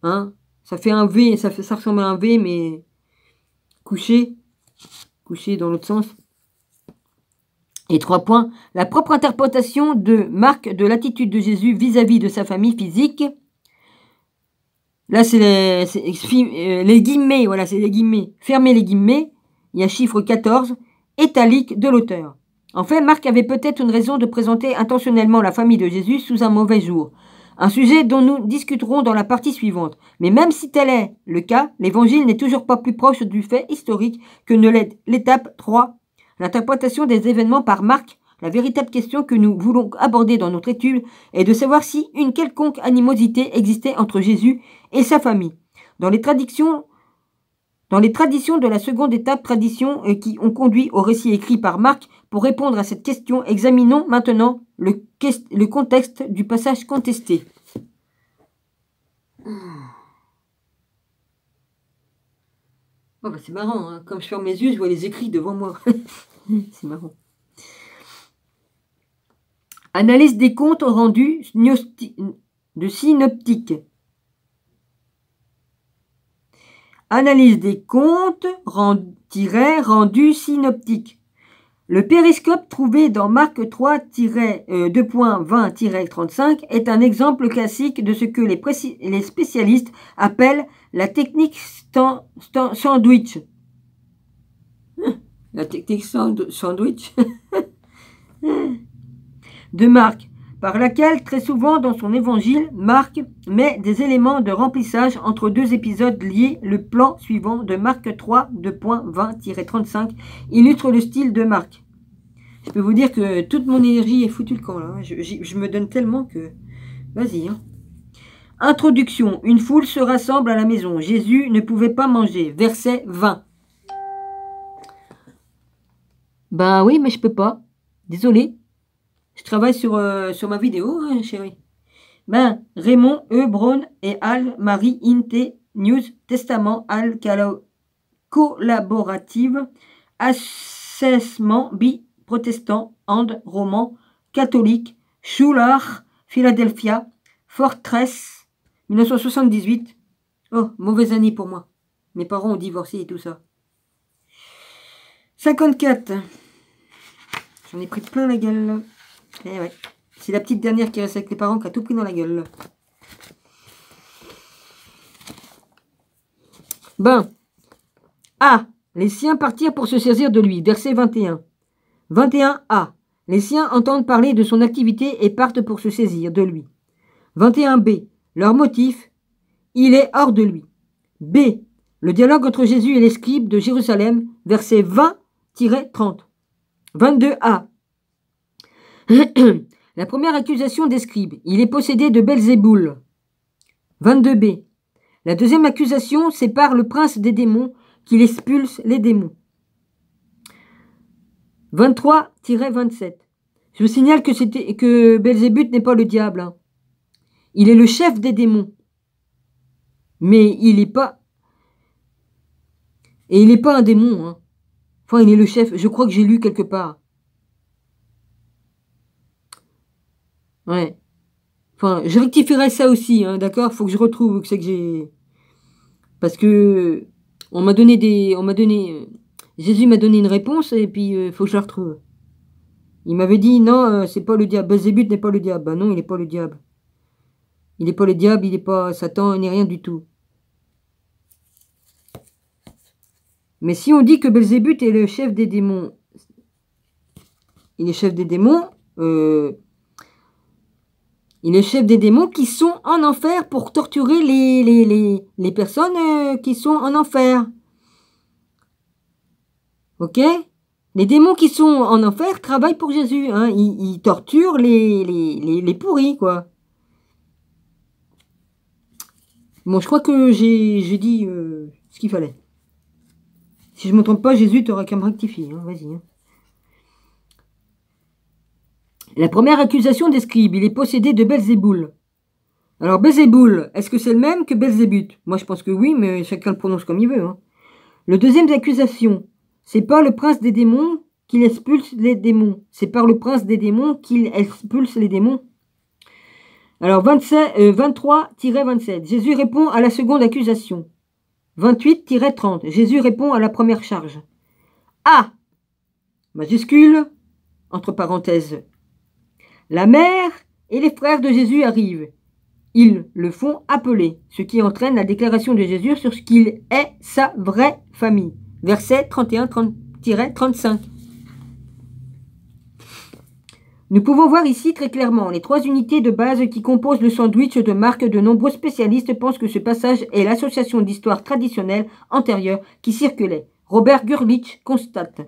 hein, ça fait un V, ça ressemble à un V, mais couché dans l'autre sens. Et 3 points. La propre interprétation de Marc de l'attitude de Jésus vis-à-vis de sa famille physique. Là, c'est les guillemets. Voilà, c'est les guillemets. Fermez les guillemets. Il y a chiffre 14, italique de l'auteur. En fait, Marc avait peut-être une raison de présenter intentionnellement la famille de Jésus sous un mauvais jour. Un sujet dont nous discuterons dans la partie suivante. Mais même si tel est le cas, l'évangile n'est toujours pas plus proche du fait historique que ne l'est l'étape 3, l'interprétation des événements par Marc. La véritable question que nous voulons aborder dans notre étude est de savoir si une quelconque animosité existait entre Jésus et sa famille. Dans les traditions de la seconde étape, traditions qui ont conduit au récit écrit par Marc, pour répondre à cette question, examinons maintenant le contexte du passage contesté. Oh bah c'est marrant, hein. Comme je ferme mes yeux, je vois les écrits devant moi. C'est marrant. Analyse des comptes rendus de synoptique. Analyse des comptes rendus synoptiques. Le périscope trouvé dans Marc 3-2.20-35 est un exemple classique de ce que les spécialistes appellent la technique sandwich. La technique sandwich de Marc, par laquelle très souvent dans son évangile, Marc met des éléments de remplissage entre 2 épisodes liés. Le plan suivant de Marc 3, 2.20-35 illustre le style de Marc. Je peux vous dire que toute mon énergie est foutue le camp là. Je me donne tellement que... Vas-y. Hein. Introduction. Une foule se rassemble à la maison. Jésus ne pouvait pas manger. Verset 20. Ben oui, mais je peux pas. Désolé. Je travaille sur ma vidéo, hein, chérie. Ben, Raymond, Braun et Al, Marie, Inte, News, Testament, Al, Collaborative, Assessment, Protestant, And, Roman, Catholique, Schuller, Philadelphia, Fortress, 1978. Oh, mauvaise année pour moi. Mes parents ont divorcé et tout ça. 54. J'en ai pris plein la gueule. Eh ouais. C'est la petite dernière qui reste avec les parents qui a tout pris dans la gueule. Ben, A. Les siens partirent pour se saisir de lui. Verset 21. 21a. Les siens entendent parler de son activité et partent pour se saisir de lui. 21b. Leur motif, il est hors de lui. B. Le dialogue entre Jésus et les scribes de Jérusalem, verset 20-30. 22a. La première accusation des scribes, il est possédé de Belzéboul. 22b. La deuxième accusation, c'est par le prince des démons qu'il expulse les démons. 23-27. Je vous signale que Belzébuth n'est pas le diable. Hein. Il est le chef des démons. Mais il n'est pas... Et il n'est pas un démon. Hein. Enfin, il est le chef. Je crois que j'ai lu quelque part. Ouais. Enfin, je rectifierai ça aussi, hein, d'accord? Faut que je retrouve que c'est que j'ai... Parce que... Jésus m'a donné une réponse et puis faut que je la retrouve. Il m'avait dit non, c'est pas le diable. Belzébuth n'est pas le diable. Ben non, il n'est pas le diable. Il n'est pas le diable, il n'est pas Satan, il n'est rien du tout. Mais si on dit que Belzébuth est le chef des démons, il est chef des démons, il est chef des démons qui sont en enfer pour torturer les personnes qui sont en enfer. Ok? Les démons qui sont en enfer travaillent pour Jésus. Hein. Ils torturent les pourris, quoi. Bon, je crois que j'ai dit ce qu'il fallait. Si je ne me trompe pas, Jésus, tu n'auras qu'à me rectifier. Hein. Vas-y. Hein. La première accusation des scribes, il est possédé de Belzéboul. Alors, Belzéboul, est-ce que c'est le même que Belzébuth? Moi, je pense que oui, mais chacun le prononce comme il veut. Hein. Le deuxième accusation, c'est pas le prince des démons qu'il expulse les démons. C'est par le prince des démons qu'il expulse les démons. Alors, 23-27. Jésus répond à la seconde accusation. 28-30. Jésus répond à la première charge. A. Majuscule, entre parenthèses. La mère et les frères de Jésus arrivent. Ils le font appeler, ce qui entraîne la déclaration de Jésus sur ce qu'il est sa vraie famille. Verset 31-35. Nous pouvons voir ici très clairement les trois unités de base qui composent le sandwich de Marc. De nombreux spécialistes pensent que ce passage est l'association d'histoires traditionnelles antérieures qui circulaient. Robert Gurlitt constate.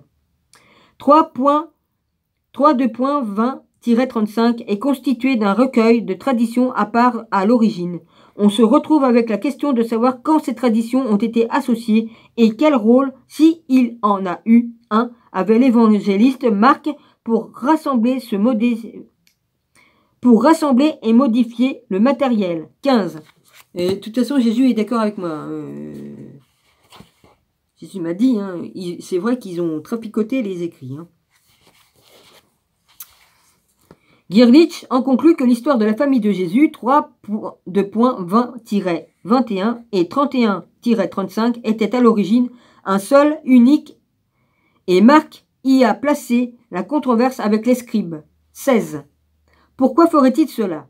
3.20-35 est constitué d'un recueil de traditions à part à l'origine. On se retrouve avec la question de savoir quand ces traditions ont été associées et quel rôle, si il en a eu un, avait l'évangéliste Marc pour rassembler et modifier le matériel. 15. Et de toute façon, Jésus est d'accord avec moi. Jésus m'a dit, hein, c'est vrai qu'ils ont traficoté les écrits. Hein. Gierlich en conclut que l'histoire de la famille de Jésus, 3.20-21 et 31-35, était à l'origine un seul, unique, et Marc y a placé la controverse avec les scribes. 16. Pourquoi ferait-il cela?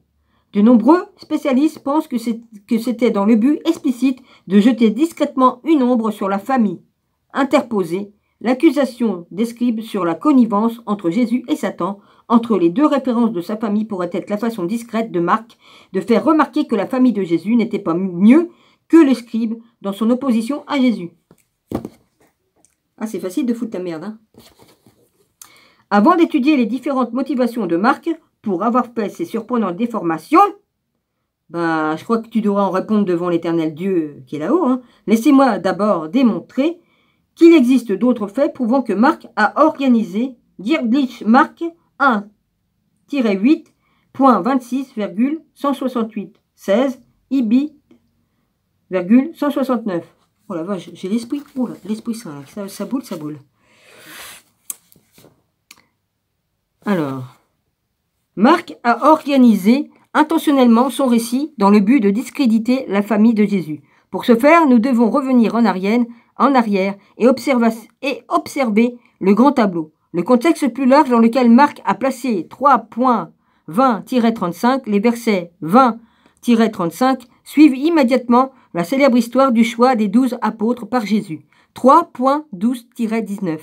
De nombreux spécialistes pensent que c'était dans le but explicite de jeter discrètement une ombre sur la famille. Interposer l'accusation des scribes sur la connivence entre Jésus et Satan, entre les deux références de sa famille, pourrait être la façon discrète de Marc de faire remarquer que la famille de Jésus n'était pas mieux que les scribes dans son opposition à Jésus. Ah, c'est facile de foutre ta merde, hein. Avant d'étudier les différentes motivations de Marc pour avoir fait ces surprenantes déformations, je crois que tu devras en répondre devant l'éternel Dieu qui est là-haut. Hein. Laissez-moi d'abord démontrer qu'il existe d'autres faits prouvant que Marc a organisé Dietrich Marc 1-8.26,168 16 IB, 169. Oh la vache, j'ai l'esprit. Oh là, l'esprit saint, ça boule, ça boule. Alors, Marc a organisé intentionnellement son récit dans le but de discréditer la famille de Jésus. Pour ce faire, nous devons revenir en arrière et observer le grand tableau. Le contexte plus large dans lequel Marc a placé 3.20-35, les versets 20-35 suivent immédiatement la célèbre histoire du choix des 12 apôtres par Jésus. 3.12-19.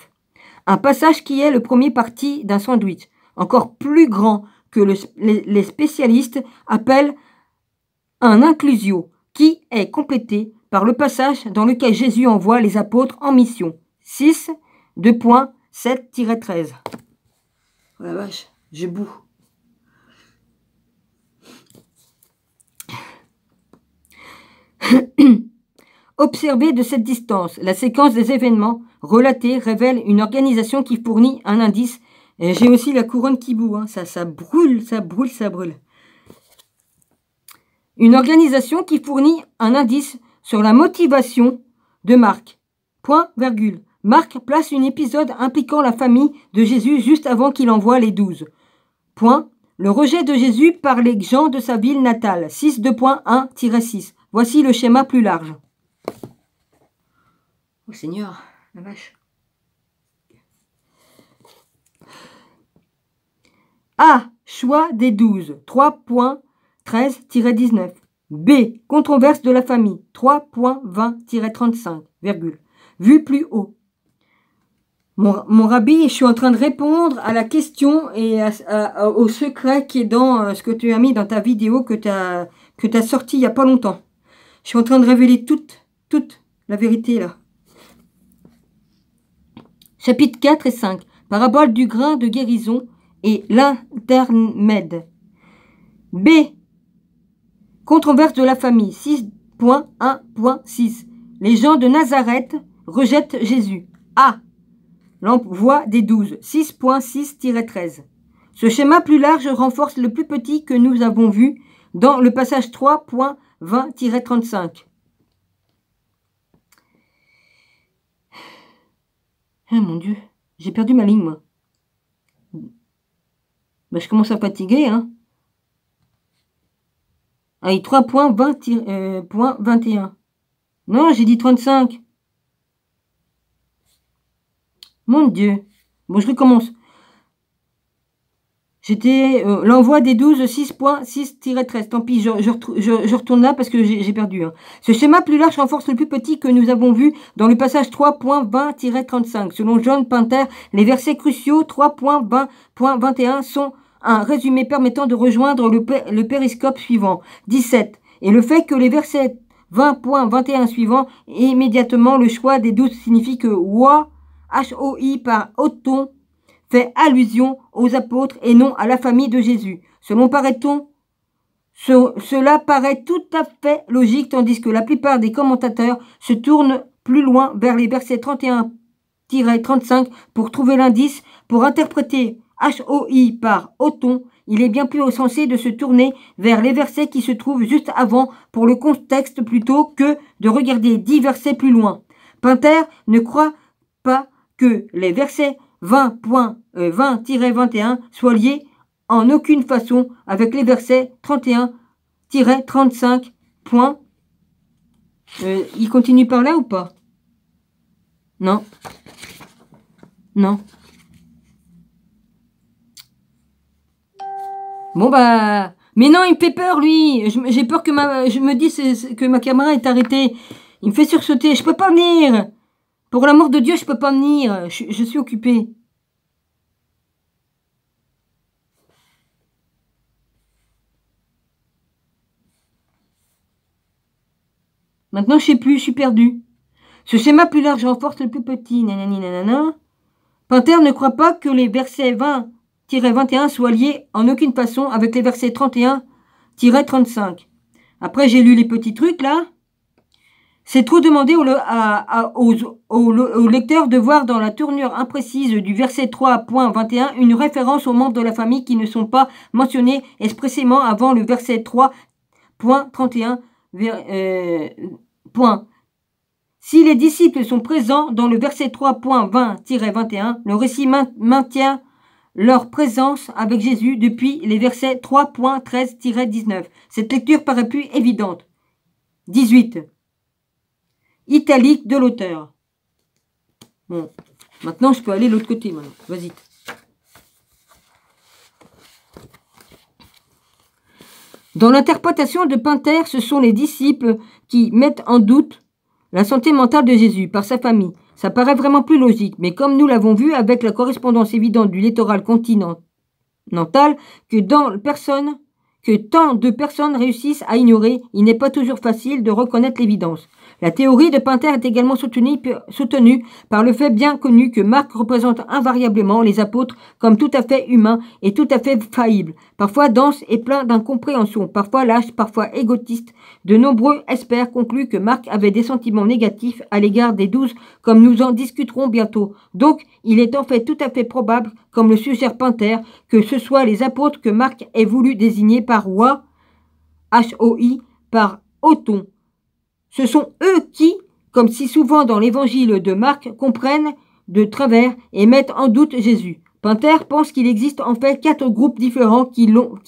Un passage qui est le premier parti d'un sandwich, encore plus grand que les spécialistes appellent un inclusio, qui est complété par le passage dans lequel Jésus envoie les apôtres en mission. 6, 2.7-13. Oh la vache, j'ai boue. Observez de cette distance, la séquence des événements relatés révèle une organisation qui fournit un indice. J'ai aussi la couronne qui bout, hein. Ça brûle, ça brûle, ça brûle. Une organisation qui fournit un indice sur la motivation de Marc. Point, virgule. Marc place un épisode impliquant la famille de Jésus juste avant qu'il envoie les 12. Point. Le rejet de Jésus par les gens de sa ville natale. 6.2.1-6. Voici le schéma plus large. Oh Seigneur, la vache. A. Choix des 12. 3.13-19. B. Controverse de la famille. 3.20-35. Vu plus haut. Mon rabbi, je suis en train de répondre à la question et au secret qui est dans ce que tu as mis dans ta vidéo que tu as sorti il n'y a pas longtemps. Je suis en train de révéler toute la vérité là. Chapitres 4 et 5. Parabole du grain de guérison et l'intermède. B. Controverse de la famille. 6.1.6. Les gens de Nazareth rejettent Jésus. A. L'envoi des 12. 6.6-13. Ce schéma plus large renforce le plus petit que nous avons vu dans le passage 3.20-35. Ah mon Dieu, j'ai perdu ma ligne, moi. Ben, je commence à fatiguer, hein. Allez, 3.20.21. Non, j'ai dit 35. Mon Dieu. Bon, je recommence. J'étais l'envoi des 12, 6.6-13. Tant pis, je retourne là parce que j'ai perdu. Hein. Ce schéma plus large renforce le plus petit que nous avons vu dans le passage 3.20-35. Selon John Pinter, les versets cruciaux 3.20.21 sont un résumé permettant de rejoindre le périscope suivant. 17. Et le fait que les versets 20.21 suivants, immédiatement le choix des 12 signifie que HOI par Othon fait allusion aux apôtres et non à la famille de Jésus. Cela paraît tout à fait logique, tandis que la plupart des commentateurs se tournent plus loin vers les versets 31-35 pour trouver l'indice. Pour interpréter HOI par Othon, il est bien plus sensé de se tourner vers les versets qui se trouvent juste avant pour le contexte plutôt que de regarder 10 versets plus loin. Pinter ne croit pas que les versets 20.20-21 soient liés en aucune façon avec les versets 31-35. Il continue par là ou pas? Non. Non. Bon bah... Mais non, il me fait peur lui. J'ai peur que je me dise que ma caméra est arrêtée. Il me fait sursauter. Je peux pas venir. Pour l'amour de Dieu, je peux pas venir. Je suis occupée. Maintenant, je sais plus, je suis perdue. Ce schéma plus large renforce le plus petit. Nanani nanana. Pinter ne croit pas que les versets 20-21 soient liés en aucune façon avec les versets 31-35. Après, j'ai lu les petits trucs là. C'est trop demander au lecteur de voir dans la tournure imprécise du verset 3.21 une référence aux membres de la famille qui ne sont pas mentionnés expressément avant le verset 3.31. Si les disciples sont présents dans le verset 3.20-21, le récit maintient leur présence avec Jésus depuis les versets 3.13-19. Cette lecture paraît plus évidente. 18. Italique de l'auteur. Bon, maintenant je peux aller de l'autre côté. Vas-y. Dans l'interprétation de Pinter, ce sont les disciples qui mettent en doute la santé mentale de Jésus par sa famille. Ça paraît vraiment plus logique, mais comme nous l'avons vu avec la correspondance évidente du littoral continental, que tant de personnes réussissent à ignorer, il n'est pas toujours facile de reconnaître l'évidence. La théorie de Pinter est également soutenue par le fait bien connu que Marc représente invariablement les apôtres comme tout à fait humains et tout à fait faillibles, parfois denses et pleins d'incompréhension, parfois lâches, parfois égotistes. De nombreux experts concluent que Marc avait des sentiments négatifs à l'égard des 12, comme nous en discuterons bientôt. Donc, il est en fait tout à fait probable, comme le suggère Pinter, que ce soit les apôtres que Marc ait voulu désigner par Hoi, H-O-I, par Othon. Ce sont eux qui, comme si souvent dans l'évangile de Marc, comprennent de travers et mettent en doute Jésus. Pinter pense qu'il existe en fait 4 groupes différents qui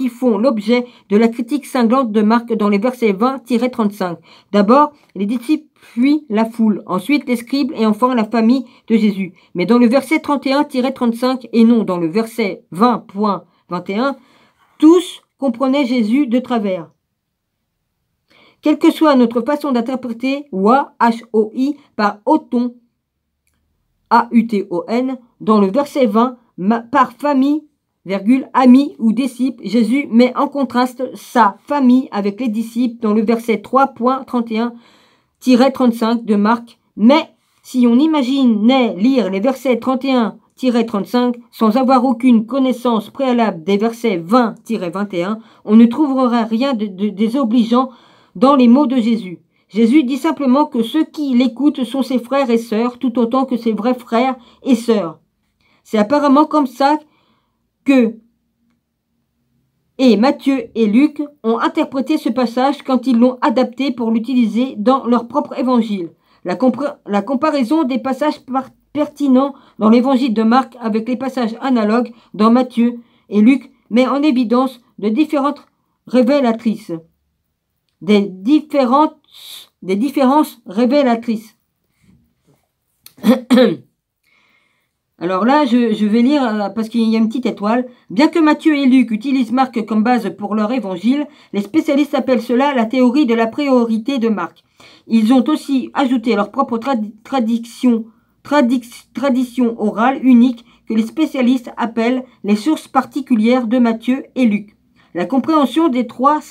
font l'objet de la critique cinglante de Marc dans les versets 20-35. D'abord, les disciples, puis la foule, ensuite les scribes et enfin la famille de Jésus. Mais dans le verset 31-35 et non dans le verset 20.21, tous comprenaient Jésus de travers. Quelle que soit notre façon d'interpréter Hoi, H-O-I, par Othon, A-U-T-O-N, dans le verset 20, par famille, ami ou disciple, Jésus met en contraste sa famille avec les disciples dans le verset 3.31-35 de Marc. Mais si on imaginait lire les versets 31-35 sans avoir aucune connaissance préalable des versets 20-21, on ne trouverait rien de désobligeant dans les mots de Jésus. Jésus dit simplement que ceux qui l'écoutent sont ses frères et sœurs, tout autant que ses vrais frères et sœurs. C'est apparemment comme ça que Matthieu et Luc ont interprété ce passage quand ils l'ont adapté pour l'utiliser dans leur propre évangile. La comparaison des passages pertinents dans l'évangile de Marc avec les passages analogues dans Matthieu et Luc met en évidence de différentes révélatrices. Des différences révélatrices. Alors là, je vais lire parce qu'il y a une petite étoile. Bien que Matthieu et Luc utilisent Marc comme base pour leur évangile, les spécialistes appellent cela la théorie de la priorité de Marc. Ils ont aussi ajouté leur propre tradition orale unique que les spécialistes appellent les sources particulières de Matthieu et Luc. La compréhension des 3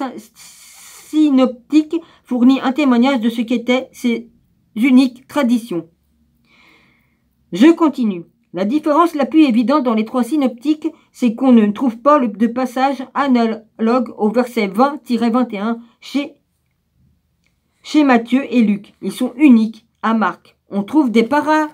synoptiques fournit un témoignage de ce qu'étaient ces uniques traditions. Je continue. La différence la plus évidente dans les 3 synoptiques, c'est qu'on ne trouve pas de passage analogue au verset 20-21 chez Matthieu et Luc. Ils sont uniques à Marc. On trouve des parallèles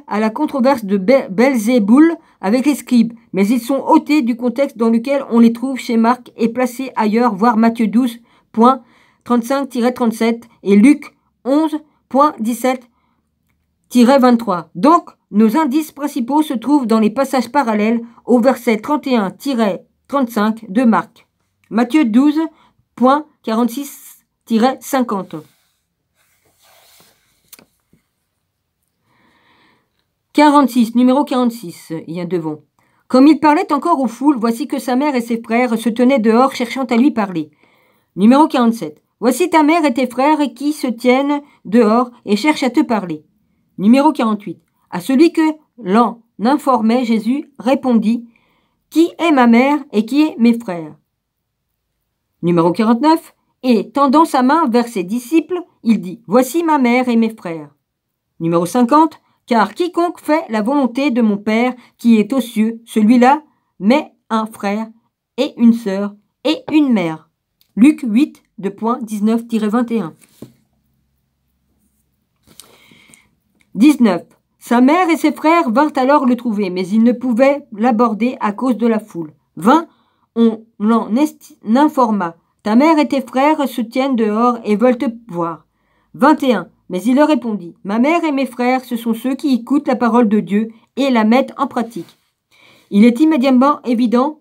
à la controverse de Belzéboul avec les scribes, mais ils sont ôtés du contexte dans lequel on les trouve chez Marc et placés ailleurs, voire Matthieu 12.35-37 et Luc 11.17-23. Donc, nos indices principaux se trouvent dans les passages parallèles au verset 31-35 de Marc. Matthieu 12.46-50. 46, numéro 46, il y a devant. Comme il parlait encore aux foules, voici que sa mère et ses frères se tenaient dehors cherchant à lui parler. Numéro 47. Voici ta mère et tes frères qui se tiennent dehors et cherchent à te parler. Numéro 48. À celui que l'en informait, Jésus répondit, qui est ma mère et qui est mes frères? Numéro 49. Et tendant sa main vers ses disciples, il dit, voici ma mère et mes frères. Numéro 50. Car quiconque fait la volonté de mon Père qui est aux cieux, celui-là met un frère et une sœur et une mère. Luc 8, 2.19-21. 19. Sa mère et ses frères vinrent alors le trouver, mais ils ne pouvaient l'aborder à cause de la foule. 20. On l'en informa. Ta mère et tes frères se tiennent dehors et veulent te voir. 21. Mais il leur répondit, ma mère et mes frères, ce sont ceux qui écoutent la parole de Dieu et la mettent en pratique. Il est immédiatement évident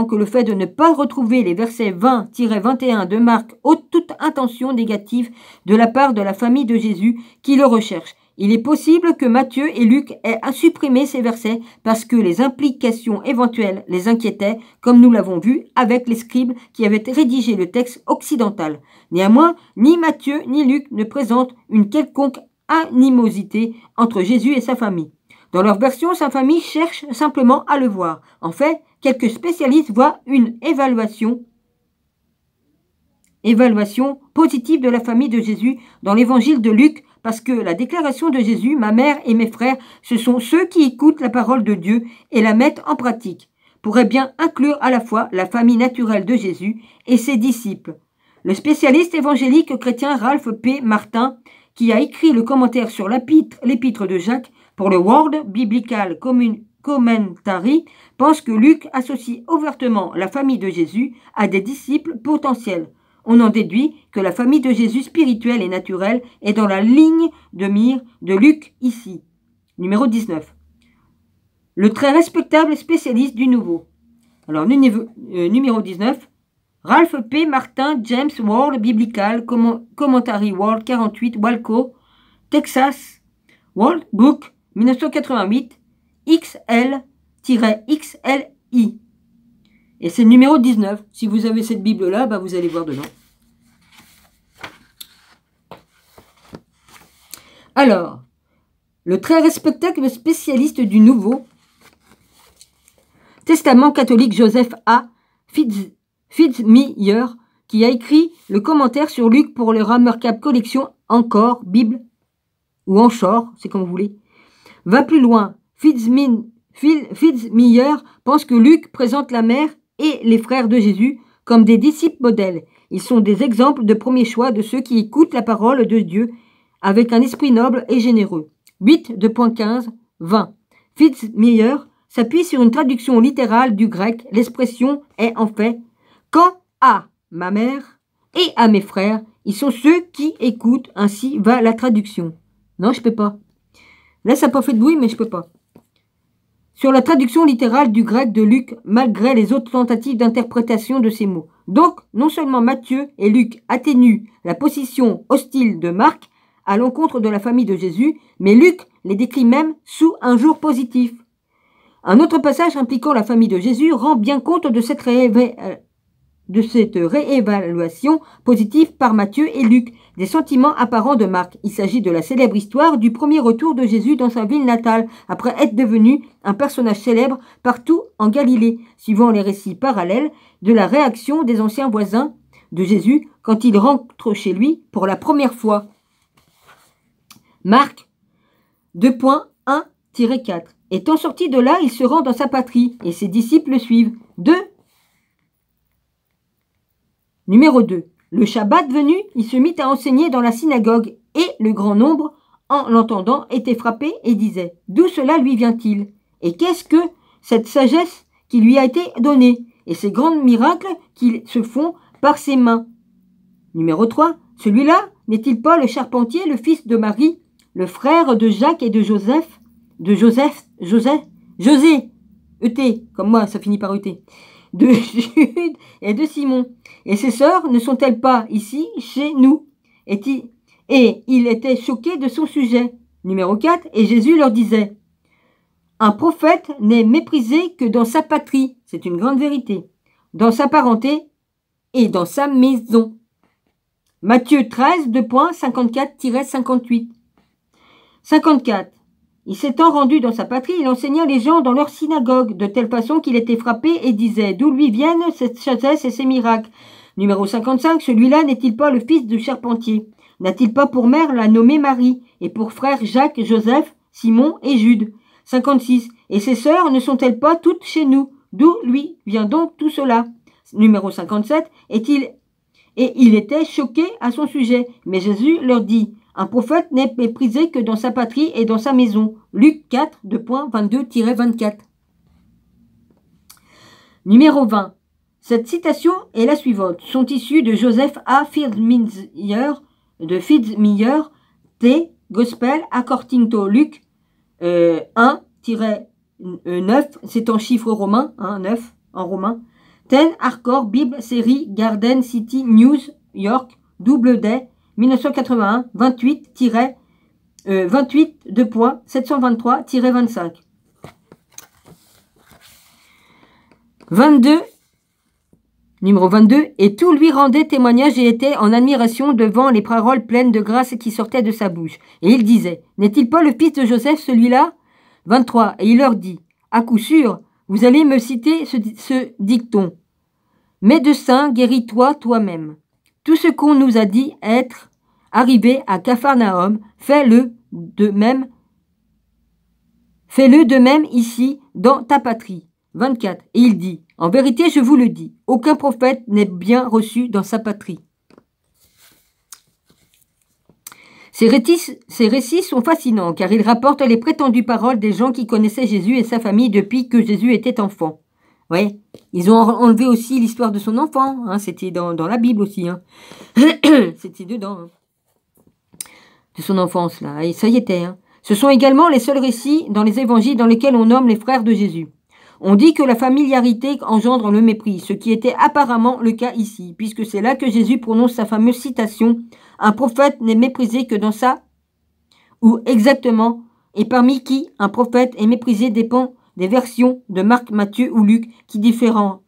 que le fait de ne pas retrouver les versets 20-21 de Marc ôte toute intention négative de la part de la famille de Jésus qui le recherche. Il est possible que Matthieu et Luc aient supprimé ces versets parce que les implications éventuelles les inquiétaient, comme nous l'avons vu avec les scribes qui avaient rédigé le texte occidental. Néanmoins, ni Matthieu ni Luc ne présentent une quelconque animosité entre Jésus et sa famille. Dans leur version, sa famille cherche simplement à le voir. En fait, quelques spécialistes voient une évaluation positive de la famille de Jésus dans l'évangile de Luc, parce que la déclaration de Jésus, ma mère et mes frères, ce sont ceux qui écoutent la parole de Dieu et la mettent en pratique, pourrait bien inclure à la fois la famille naturelle de Jésus et ses disciples. Le spécialiste évangélique chrétien Ralph P. Martin, qui a écrit le commentaire sur l'épître de Jacques pour le World Biblical Commentary, pense que Luc associe ouvertement la famille de Jésus à des disciples potentiels. On en déduit que la famille de Jésus spirituelle et naturelle est dans la ligne de mire de Luc ici. Numéro 19. Le très respectable spécialiste du Nouveau. Alors, numéro 19. Ralph P. Martin, James World Biblical Commentary World 48, Walco, Texas, World Book 1988, XL-XLI. Et c'est le numéro 19. Si vous avez cette Bible-là, vous allez voir dedans. Alors, le très respectable spécialiste du Nouveau Testament catholique Joseph A. Fitzmyer, qui a écrit le commentaire sur Luc pour le Remarkable Collection Encore, Bible, ou Anchor, c'est comme vous voulez, va plus loin. Fitzmyer pense que Luc présente la mère et les frères de Jésus comme des disciples modèles. Ils sont des exemples de premier choix de ceux qui écoutent la parole de Dieu avec un esprit noble et généreux. 8.15-20. Fitzmyer s'appuie sur une traduction littérale du grec. L'expression est en fait « Quant à ma mère et à mes frères, ils sont ceux qui écoutent », ainsi va la traduction. Non, je peux pas. Là, ça n'a pas fait de bruit, mais je peux pas. Sur la traduction littérale du grec de Luc, malgré les autres tentatives d'interprétation de ces mots. Donc, non seulement Matthieu et Luc atténuent la position hostile de Marc à l'encontre de la famille de Jésus, mais Luc les décrit même sous un jour positif. Un autre passage impliquant la famille de Jésus rend bien compte de cette réévaluation positive par Matthieu et Luc des sentiments apparents de Marc. Il s'agit de la célèbre histoire du premier retour de Jésus dans sa ville natale, après être devenu un personnage célèbre partout en Galilée, suivant les récits parallèles de la réaction des anciens voisins de Jésus quand il rentre chez lui pour la première fois. Marc 2.1-4. Étant sorti de là, il se rend dans sa patrie et ses disciples le suivent. Numéro 2. Le Shabbat venu, il se mit à enseigner dans la synagogue et le grand nombre, en l'entendant, était frappé et disait « D'où cela lui vient-il? Et qu'est-ce que cette sagesse qui lui a été donnée et ces grands miracles qui se font par ses mains ?» Numéro 3. Celui-là n'est-il pas le charpentier, le fils de Marie, le frère de Jacques et de José, E-T, comme moi, ça finit par E-T, de Jude et de Simon. Et ses sœurs ne sont-elles pas ici, chez nous? Et il était choqué de son sujet. Numéro 4. Et Jésus leur disait, un prophète n'est méprisé que dans sa patrie, c'est une grande vérité, dans sa parenté et dans sa maison. Matthieu 13, 2.54-58. 54. Il s'étant rendu dans sa patrie, il enseigna les gens dans leur synagogue, de telle façon qu'il était frappé et disait « D'où lui viennent cette sagesse et ces miracles ?» Numéro 55. Celui-là n'est-il pas le fils du charpentier? N'a-t-il pas pour mère la nommée Marie, et pour frères Jacques, Joseph, Simon et Jude? 56. Et ses sœurs ne sont-elles pas toutes chez nous? D'où lui vient donc tout cela? Numéro 57. Et il était choqué à son sujet. Mais Jésus leur dit, un prophète n'est méprisé que dans sa patrie et dans sa maison. Luc 4, 2.22-24. Numéro 20. Cette citation est la suivante. Sont issues de Joseph A. Fitzmyer, T. Gospel according to Luc 1-9, c'est en chiffre romain, 9 en romain. 10 Hardcore Bible série Garden City News York Double Day 1981 28-1 28, 723-25. 22, numéro 22, et tout lui rendait témoignage et était en admiration devant les paroles pleines de grâce qui sortaient de sa bouche. Et il disait, n'est-il pas le fils de Joseph celui-là? 23, et il leur dit, à coup sûr, vous allez me citer ce dicton. Médecin, guéris-toi toi-même. Tout ce qu'on nous a dit être arrivé à Capharnaüm, fais-le de même ici, dans ta patrie. 24. Et il dit, en vérité, je vous le dis, aucun prophète n'est bien reçu dans sa patrie. Ces récits sont fascinants car ils rapportent les prétendues paroles des gens qui connaissaient Jésus et sa famille depuis que Jésus était enfant. Ouais, ils ont enlevé aussi l'histoire de son enfant, hein, c'était dans la Bible aussi. Hein. C'était dedans. Hein. De son enfance, là, et ça y était. Hein. Ce sont également les seuls récits dans les évangiles dans lesquels on nomme les frères de Jésus. On dit que la familiarité engendre le mépris, ce qui était apparemment le cas ici, puisque c'est là que Jésus prononce sa fameuse citation « Un prophète n'est méprisé que dans sa... » ou exactement, et parmi qui un prophète est méprisé dépend des versions de Marc, Matthieu ou Luc qui diffèrent.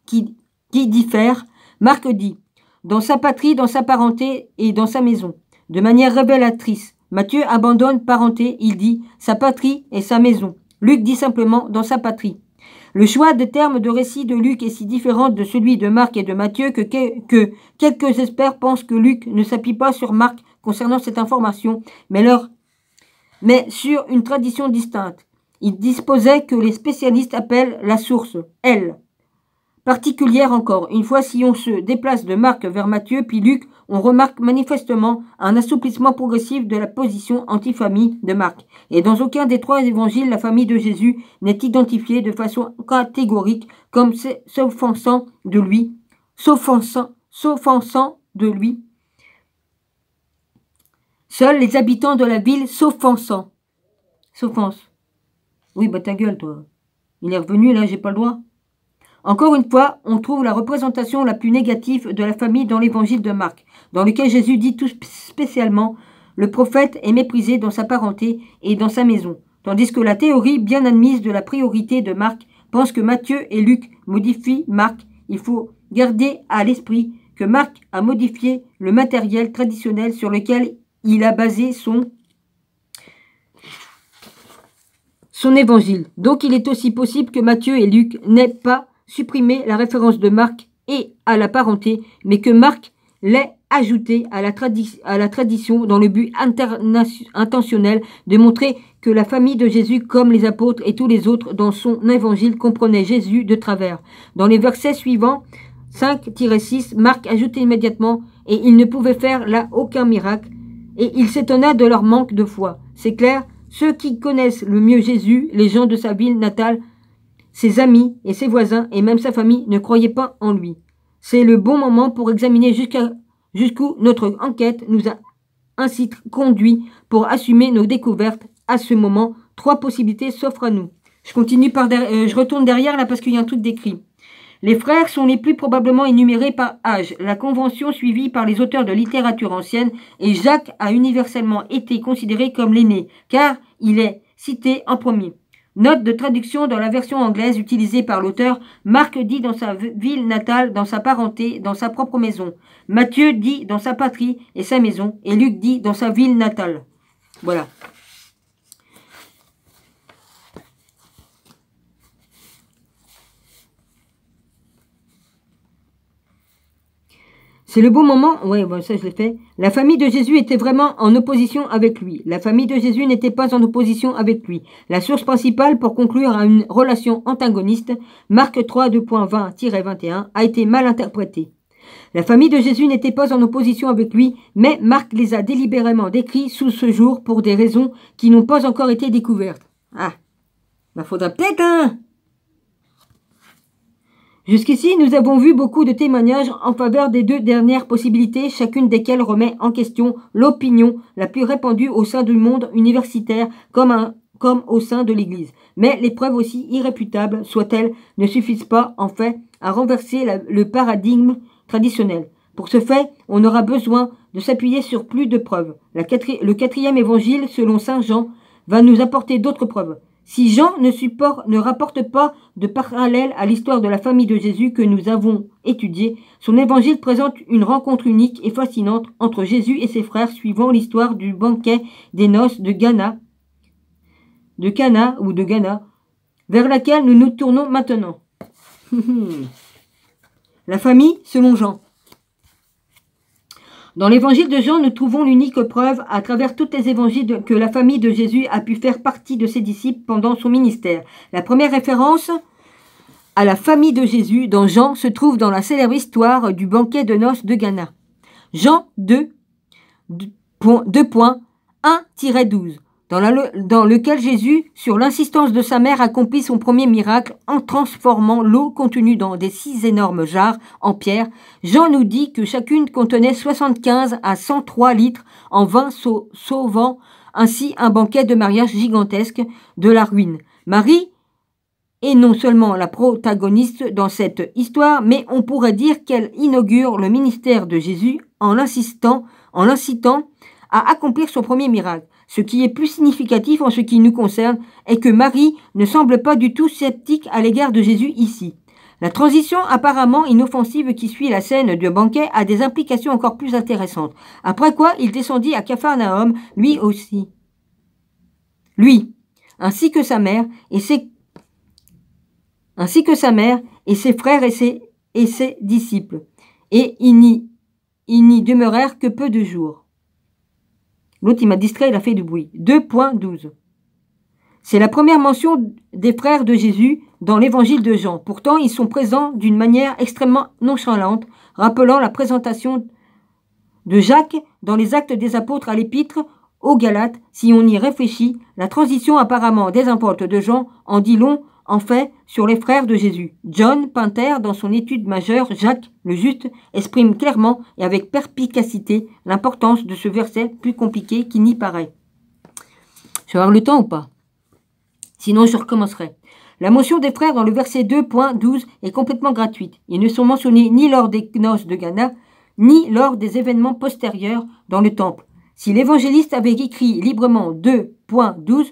Marc dit « Dans sa patrie, dans sa parenté et dans sa maison », de manière révélatrice. Matthieu abandonne parenté, il dit « sa patrie et sa maison ». Luc dit simplement « dans sa patrie ». Le choix de termes de récit de Luc est si différent de celui de Marc et de Matthieu que quelques experts pensent que Luc ne s'appuie pas sur Marc concernant cette information, mais sur une tradition distincte. Il disposait que les spécialistes appellent la source, elle. Particulière encore, une fois si on se déplace de Marc vers Matthieu puis Luc, on remarque manifestement un assouplissement progressif de la position anti-famille de Marc. Et dans aucun des trois évangiles, la famille de Jésus n'est identifiée de façon catégorique comme s'offensant de lui. Seuls les habitants de la ville s'offensent. Oui, bah ta gueule, toi. Il est revenu, là, j'ai pas le droit. Encore une fois, on trouve la représentation la plus négative de la famille dans l'évangile de Marc, dans lequel Jésus dit tout spécialement « Le prophète est méprisé dans sa parenté et dans sa maison », tandis que la théorie bien admise de la priorité de Marc pense que Matthieu et Luc modifient Marc. Il faut garder à l'esprit que Marc a modifié le matériel traditionnel sur lequel il a basé son évangile. Donc il est aussi possible que Matthieu et Luc n'aient pas supprimé la référence de Marc et à la parenté, mais que Marc l'ait ajouté à la tradition dans le but intentionnel de montrer que la famille de Jésus, comme les apôtres et tous les autres dans son évangile, comprenait Jésus de travers. Dans les versets suivants, 5-6, Marc ajoute immédiatement « Et il ne pouvait faire là aucun miracle, et il s'étonna de leur manque de foi. » C'est clair, ceux qui connaissent le mieux Jésus, les gens de sa ville natale, ses amis et ses voisins et même sa famille ne croyaient pas en lui. C'est le bon moment pour examiner jusqu'où notre enquête nous a ainsi conduit pour assumer nos découvertes. À ce moment, 3 possibilités s'offrent à nous. Je retourne derrière là parce qu'il y a un truc décrit. Les frères sont les plus probablement énumérés par âge, la convention suivie par les auteurs de littérature ancienne, et Jacques a universellement été considéré comme l'aîné, car il est cité en premier. Note de traduction dans la version anglaise utilisée par l'auteur, Marc dit dans sa ville natale, dans sa parenté, dans sa propre maison. Matthieu dit dans sa patrie et sa maison, et Luc dit dans sa ville natale. Voilà. C'est le bon moment, ouais, bon, ça je l'ai fait. La famille de Jésus était vraiment en opposition avec lui. La famille de Jésus n'était pas en opposition avec lui. La source principale pour conclure à une relation antagoniste, Marc 3, 2.20-21, a été mal interprétée. La famille de Jésus n'était pas en opposition avec lui, mais Marc les a délibérément décrits sous ce jour pour des raisons qui n'ont pas encore été découvertes. Ah, bah faudra peut-être, hein. Jusqu'ici, nous avons vu beaucoup de témoignages en faveur des 2 dernières possibilités, chacune desquelles remet en question l'opinion la plus répandue au sein du monde universitaire comme au sein de l'Église. Mais les preuves aussi irréfutables soient-elles ne suffisent pas, en fait, à renverser le paradigme traditionnel. Pour ce fait, on aura besoin de s'appuyer sur plus de preuves. Le quatrième évangile, selon saint Jean, va nous apporter d'autres preuves. Si Jean ne rapporte pas de parallèle à l'histoire de la famille de Jésus que nous avons étudiée, son évangile présente une rencontre unique et fascinante entre Jésus et ses frères suivant l'histoire du banquet des noces de Cana, vers laquelle nous nous tournons maintenant. La famille selon Jean. Dans l'évangile de Jean, nous trouvons l'unique preuve à travers tous les évangiles que la famille de Jésus a pu faire partie de ses disciples pendant son ministère. La première référence à la famille de Jésus dans Jean se trouve dans la célèbre histoire du banquet de noces de Cana. Jean 2.1-12, dans lequel Jésus, sur l'insistance de sa mère, accomplit son premier miracle en transformant l'eau contenue dans des 6 énormes jarres en pierre. Jean nous dit que chacune contenait 75 à 103 litres en vin, sauvant ainsi un banquet de mariage gigantesque de la ruine. Marie est non seulement la protagoniste dans cette histoire, mais on pourrait dire qu'elle inaugure le ministère de Jésus en l'incitant à accomplir son premier miracle. Ce qui est plus significatif en ce qui nous concerne est que Marie ne semble pas du tout sceptique à l'égard de Jésus ici. La transition apparemment inoffensive qui suit la scène du banquet a des implications encore plus intéressantes. Après quoi, il descendit à Capharnaüm, lui, ainsi que sa mère et ses frères et ses disciples. Et ils n'y demeurèrent que peu de jours. L'autre, il m'a distrait, il a fait du bruit. 2.12. C'est la première mention des frères de Jésus dans l'évangile de Jean. Pourtant, ils sont présents d'une manière extrêmement nonchalante, rappelant la présentation de Jacques dans les Actes des Apôtres à l'Épître aux Galates. Si on y réfléchit, la transition apparemment désimportante de Jean en dit long, en fait, sur les frères de Jésus. John Pinter, dans son étude majeure, Jacques le Juste, exprime clairement et avec perspicacité l'importance de ce verset plus compliqué qu'il n'y paraît. Je vais avoir le temps ou pas? Sinon, je recommencerai. La mention des frères dans le verset 2.12 est complètement gratuite. Ils ne sont mentionnés ni lors des noces de Cana, ni lors des événements postérieurs dans le temple. Si l'évangéliste avait écrit librement 2.12,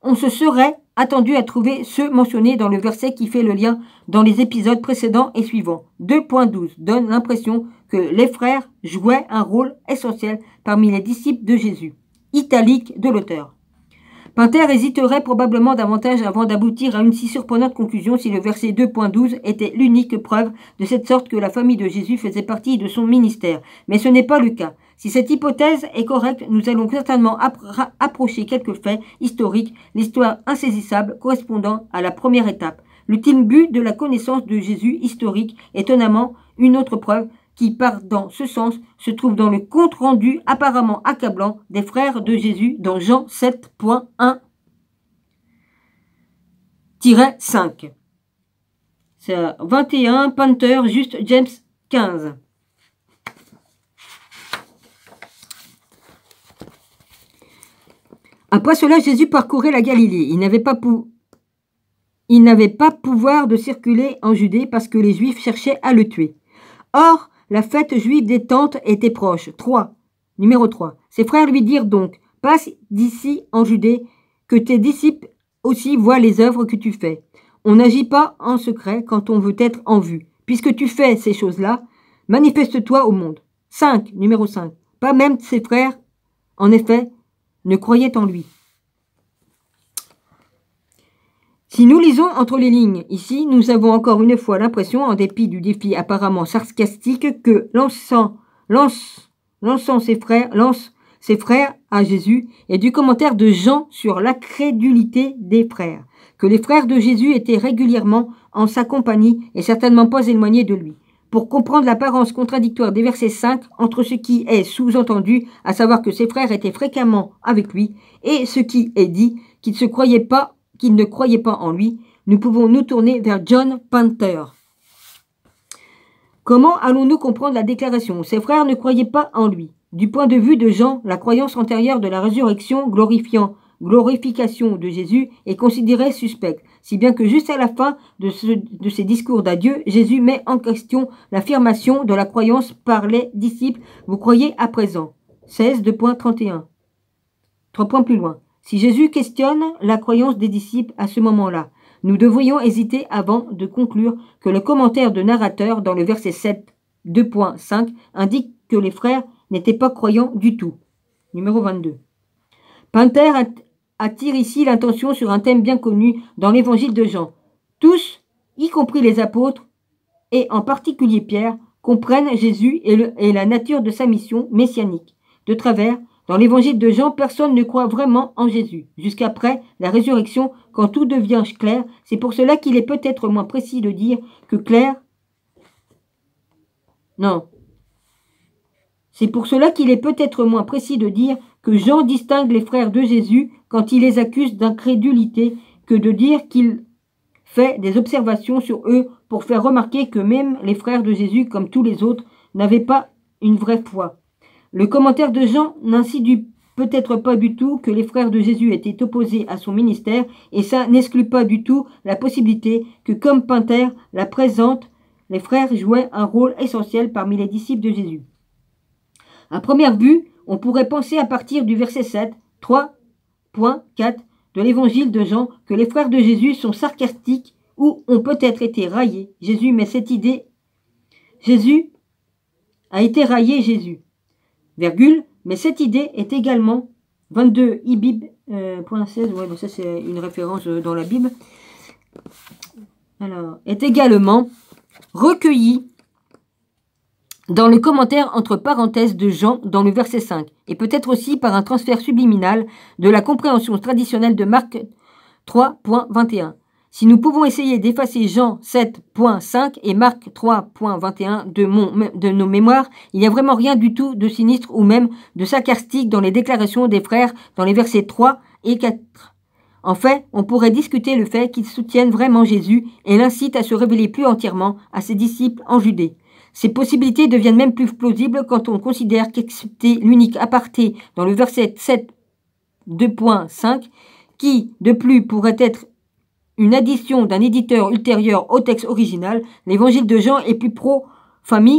on se serait attendu à trouver ceux mentionnés dans le verset qui fait le lien dans les épisodes précédents et suivants. 2.12 donne l'impression que les frères jouaient un rôle essentiel parmi les disciples de Jésus. Italique de l'auteur. Pinter hésiterait probablement davantage avant d'aboutir à une si surprenante conclusion si le verset 2.12 était l'unique preuve de cette sorte que la famille de Jésus faisait partie de son ministère. Mais ce n'est pas le cas. Si cette hypothèse est correcte, nous allons certainement approcher quelques faits historiques, l'histoire insaisissable correspondant à la première étape. L'ultime but de la connaissance de Jésus historique, étonnamment, une autre preuve qui part dans ce sens, se trouve dans le compte-rendu apparemment accablant des frères de Jésus dans Jean 7.1-5. C'est 21, Pinter, juste James 15. Après cela, Jésus parcourait la Galilée. Il n'avait pas pouvoir de circuler en Judée parce que les Juifs cherchaient à le tuer. Or, la fête juive des tentes était proche. Numéro 3. Ses frères lui dirent donc, « Passe d'ici en Judée, que tes disciples aussi voient les œuvres que tu fais. On n'agit pas en secret quand on veut être en vue. Puisque tu fais ces choses-là, manifeste-toi au monde. » Numéro 5. Pas même ses frères, en effet, ne croyaient en lui. Si nous lisons entre les lignes ici, nous avons encore une fois l'impression, en dépit du défi apparemment sarcastique, que lançant ses frères à Jésus et du commentaire de Jean sur l'incrédulité des frères, que les frères de Jésus étaient régulièrement en sa compagnie et certainement pas éloignés de lui. Pour comprendre l'apparence contradictoire des versets 5 entre ce qui est sous-entendu, à savoir que ses frères étaient fréquemment avec lui, et ce qui est dit, qu'il ne croyait pas en lui, nous pouvons nous tourner vers John Pinter. Comment allons-nous comprendre la déclaration ? Ses frères ne croyaient pas en lui. Du point de vue de Jean, la croyance antérieure de la résurrection glorifiant glorification de Jésus est considérée suspecte, si bien que juste à la fin de ces discours d'adieu, Jésus met en question l'affirmation de la croyance par les disciples. Vous croyez à présent. 16, 2.31. 3 points plus loin. Si Jésus questionne la croyance des disciples à ce moment-là, nous devrions hésiter avant de conclure que le commentaire de narrateur dans le verset 7, 2.5 indique que les frères n'étaient pas croyants du tout. Numéro 22. Pinter attire ici l'attention sur un thème bien connu dans l'évangile de Jean. Tous, y compris les apôtres, et en particulier Pierre, comprennent Jésus et la nature de sa mission messianique. De travers, dans l'évangile de Jean, personne ne croit vraiment en Jésus. Jusqu'après la résurrection, quand tout devient clair, c'est pour cela qu'il est peut-être moins précis de dire que C'est pour cela qu'il est peut-être moins précis de dire que Jean distingue les frères de Jésus quand il les accuse d'incrédulité que de dire qu'il fait des observations sur eux pour faire remarquer que même les frères de Jésus, comme tous les autres, n'avaient pas une vraie foi. Le commentaire de Jean n'insinue peut-être pas du tout que les frères de Jésus étaient opposés à son ministère, et ça n'exclut pas du tout la possibilité que, comme Pinter la présente, les frères jouaient un rôle essentiel parmi les disciples de Jésus. À première vue, on pourrait penser à partir du verset 7, 3.4 de l'évangile de Jean que les frères de Jésus sont sarcastiques ou ont peut-être été raillés. Jésus a été raillé Jésus. Virgule, mais cette idée est également 22 ibib.16, ça c'est une référence dans la Bible. Alors, est également recueillie dans le commentaire entre parenthèses de Jean dans le verset 5, et peut-être aussi par un transfert subliminal de la compréhension traditionnelle de Marc 3.21. Si nous pouvons essayer d'effacer Jean 7.5 et Marc 3.21 de nos mémoires, il n'y a vraiment rien du tout de sinistre ou même de sarcastique dans les déclarations des frères dans les versets 3 et 4. En fait, on pourrait discuter le fait qu'ils soutiennent vraiment Jésus et l'incitent à se révéler plus entièrement à ses disciples en Judée. Ces possibilités deviennent même plus plausibles quand on considère qu'excepté l'unique aparté dans le verset 7 2.5, qui, de plus, pourrait être une addition d'un éditeur ultérieur au texte original, l'évangile de Jean est plus pro-famille